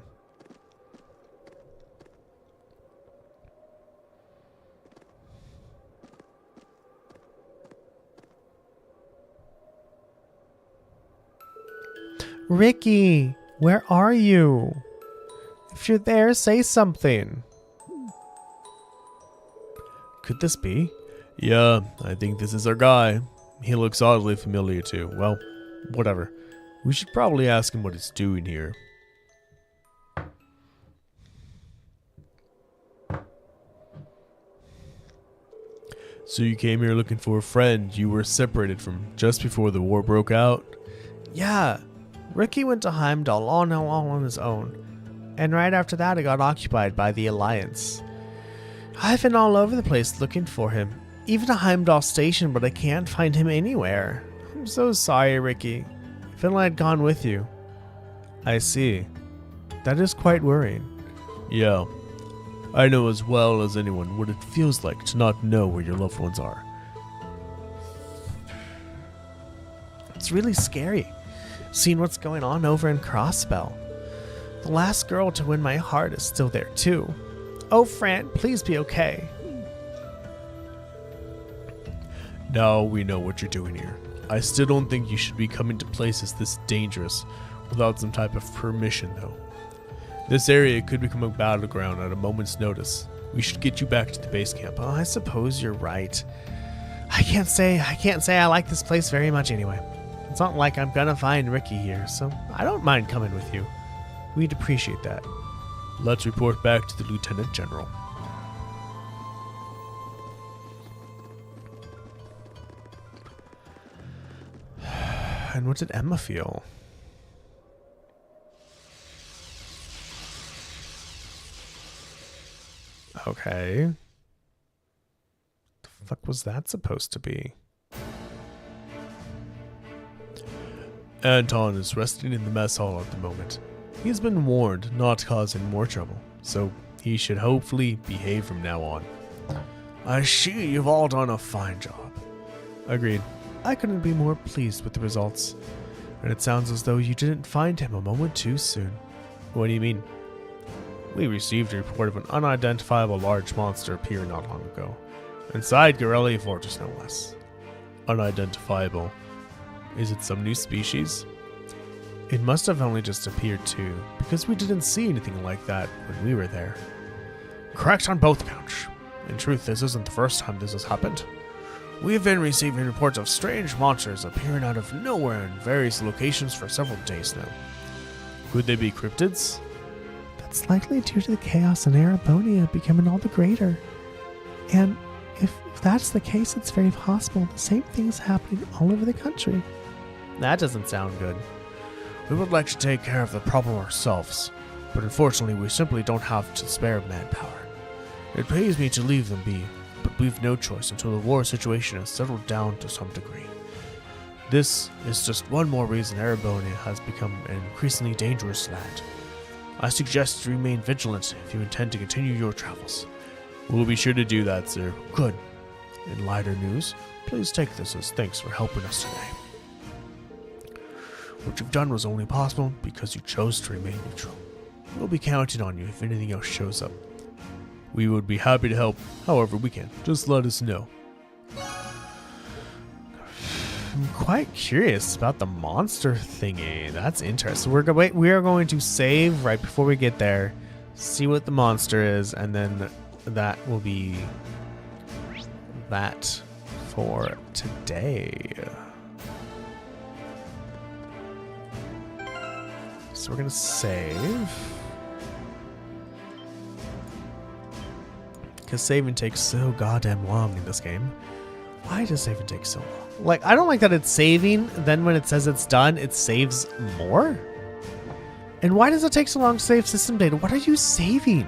Ricky, where are you? If you're there, say something. Could this be? Yeah, I think this is our guy. He looks oddly familiar too. Well, whatever. We should probably ask him what he's doing here. So you came here looking for a friend you were separated from just before the war broke out? Yeah. Ricky went to Heimdall all on his own. And right after that, it got occupied by the Alliance. I've been all over the place looking for him. Even to Heimdall Station, but I can't find him anywhere. I'm so sorry, Ricky. If only I'd gone with you. I see. That is quite worrying. Yeah. I know as well as anyone what it feels like to not know where your loved ones are. It's really scary. Seeing what's going on over in Crossbell. The last girl to win my heart is still there too. Oh, Fran, please be okay. Now we know what you're doing here. I still don't think you should be coming to places this dangerous without some type of permission, though. This area could become a battleground at a moment's notice. We should get you back to the base camp. Oh, I suppose you're right. I can't say I like this place very much anyway. It's not like I'm gonna find Ricky here, so I don't mind coming with you. We'd appreciate that. Let's report back to the Lieutenant General. And what did Emma feel? Okay. The fuck was that supposed to be? Anton is resting in the mess hall at the moment. He's been warned not to cause any more trouble, so he should hopefully behave from now on. I see you've all done a fine job. Agreed. I couldn't be more pleased with the results. And it sounds as though you didn't find him a moment too soon. What do you mean? We received a report of an unidentifiable large monster appearing not long ago. Inside Gorelli Fortress, no less. Unidentifiable. Is it some new species? It must have only just appeared too, because we didn't see anything like that when we were there. Correct on both counts. In truth, this isn't the first time this has happened. We've been receiving reports of strange monsters appearing out of nowhere in various locations for several days now. Could they be cryptids? That's likely due to the chaos in Erebonia becoming all the greater. And if that's the case, it's very possible the same thing is happening all over the country. That doesn't sound good. We would like to take care of the problem ourselves, but unfortunately we simply don't have to spare manpower. It pains me to leave them be, but we've no choice until the war situation has settled down to some degree. This is just one more reason Erebonia has become an increasingly dangerous land. I suggest you remain vigilant if you intend to continue your travels. We'll be sure to do that, sir. Good. In lighter news, please take this as thanks for helping us today. What you've done was only possible because you chose to remain neutral. We'll be counting on you if anything else shows up. We would be happy to help however we can. Just let us know. I'm quite curious about the monster thingy. That's interesting. We are going to save right before we get there, see what the monster is, and then that will be that for today. So we're gonna save. Because saving takes so goddamn long in this game. Why does saving take so long? Like, I don't like that it's saving, then when it says it's done, it saves more? And why does it take so long to save system data? What are you saving?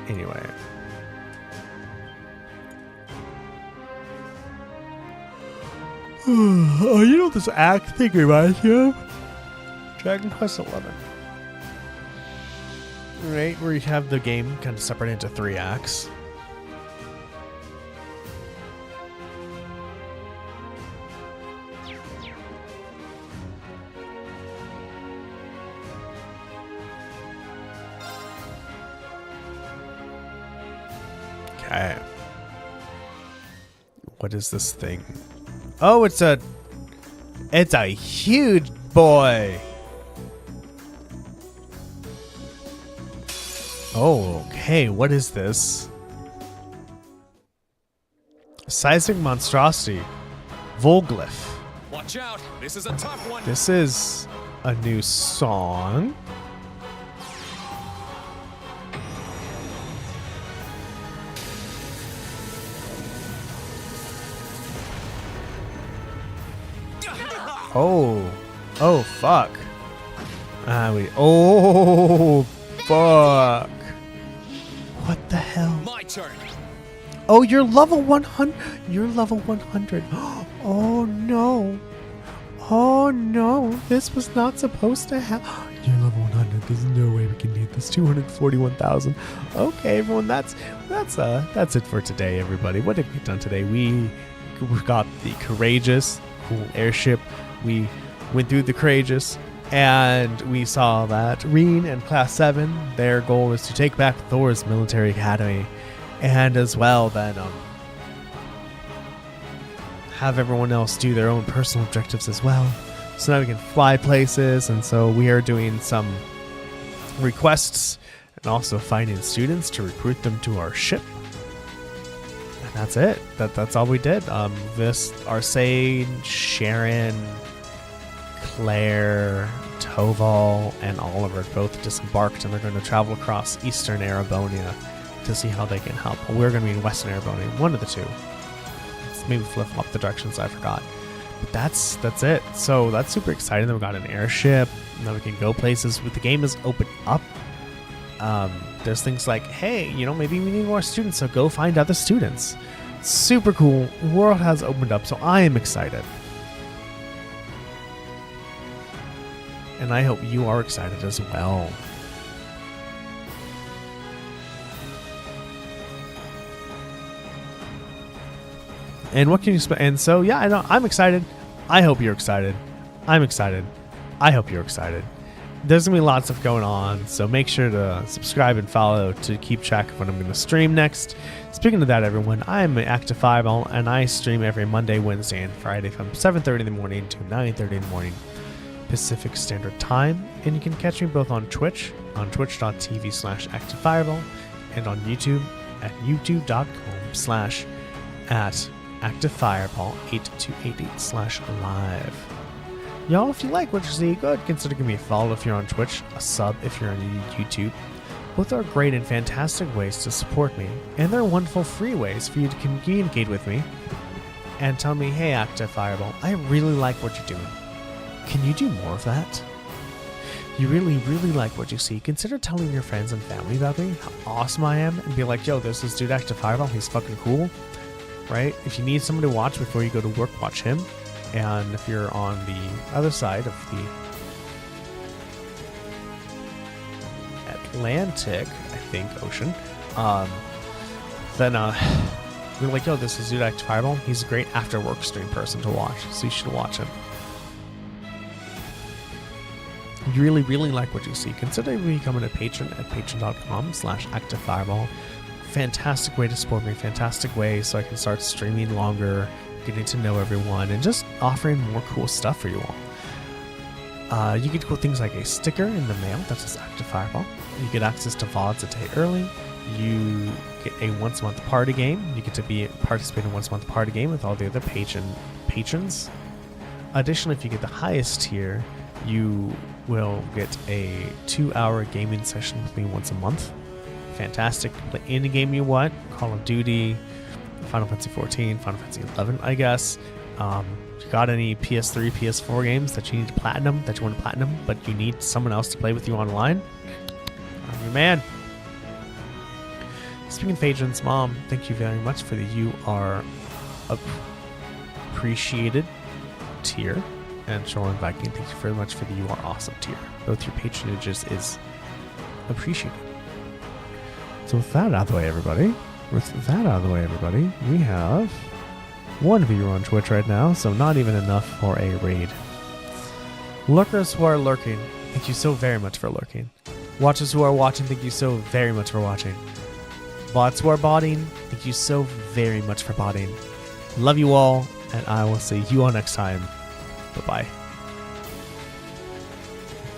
Anyway. Oh, you know what this act thing reminds me of? Dragon Quest 11. Right, where you have the game kind of separated into 3 acts. Okay. What is this thing? Oh, it's a huge boy. Oh, okay. What is this? Seismic monstrosity. Volglyph. Watch out! This is a tough one. This is a new song. Oh. Oh, fuck. Oh, fuck. What the hell? My turn. Oh, you're level 100. You're level 100. Oh, no. Oh, no. This was not supposed to happen. You're level 100. There's no way we can beat this. 241,000. Okay, everyone, that's it for today, everybody. What have we done today? We got the Courageous, cool airship. We went through the Courageous, and we saw that Reen and Class 7, their goal is to take back Thor's military academy, and as well then have everyone else do their own personal objectives as well. So now we can fly places, and so we are doing some requests and also finding students to recruit them to our ship. And that's it. That's all we did. Arcade, Sharon, Claire, Toval, and Oliver both disembarked, and they're going to travel across Eastern Erebonia to see how they can help. We're going to be in Western Erebonia, one of the two. Let's maybe flip-flop the directions, I forgot. But that's it. So that's super exciting that we got an airship. Now we can go places. The game is open up. There's things like, hey, maybe we need more students, so go find other students. Super cool. The world has opened up, so I am excited. And I hope you are excited as well. And what can you expect? And so, yeah, I'm excited. I hope you're excited. I'm excited. I hope you're excited. There's going to be lots of going on, so make sure to subscribe and follow to keep track of when I'm going to stream next. Speaking of that, everyone, I'm Active Fireball, and I stream every Monday, Wednesday, and Friday from 7:30 in the morning to 9:30 in the morning Pacific Standard Time. And you can catch me both on Twitch, on twitch.tv/ActiveFireball, and on YouTube at youtube.com/ActiveFireball8288/live. Y'all, if you like what you see, go ahead, consider giving me a follow if you're on Twitch, a sub if you're on YouTube. Both are great and fantastic ways to support me, and they're wonderful free ways for you to communicate with me and tell me, hey, Active Fireball, I really like what you're doing. Can you do more of that? You really, really like what you see. Consider telling your friends and family about me, how awesome I am, and be like, yo, there's this dude Active Fireball, he's fucking cool, right? If you need someone to watch before you go to work, watch him. And if you're on the other side of the Atlantic, I think, ocean, then you're like, yo, this is dude Active Fireball. He's a great after-work stream person to watch, so you should watch him. You really, really like what you see, consider becoming a patron at patreon.com/ActiveFireball. Fantastic way to support me, fantastic way so I can start streaming longer, getting to know everyone, and just offering more cool stuff for you all. You get cool things like a sticker in the mail that says Active Fireball. You get access to VODs a day early. You get a once-a-month party game. You get to participate in a once-a-month party game with all the other patrons. Additionally, if you get the highest tier, you will get a 2-hour gaming session with me once a month. Fantastic. Play any game you want. Call of Duty, Final Fantasy 14, Final Fantasy 11, I guess. If you got any PS3, PS4 games that you need to platinum, that you want to platinum, but you need someone else to play with you online, I'm your man. Speaking of patrons, Mom, thank you very much for the You Are Appreciated tier. And Shoreline Viking, thank you very much for the You Are Awesome tier. Both your patronages is appreciated. So with that out of the way, everybody, we have one viewer on Twitch right now, so not even enough for a raid. Lurkers who are lurking, thank you so very much for lurking. Watchers who are watching, thank you so very much for watching. Bots who are botting, thank you so very much for botting. Love you all, and I will see you all next time. Bye-bye.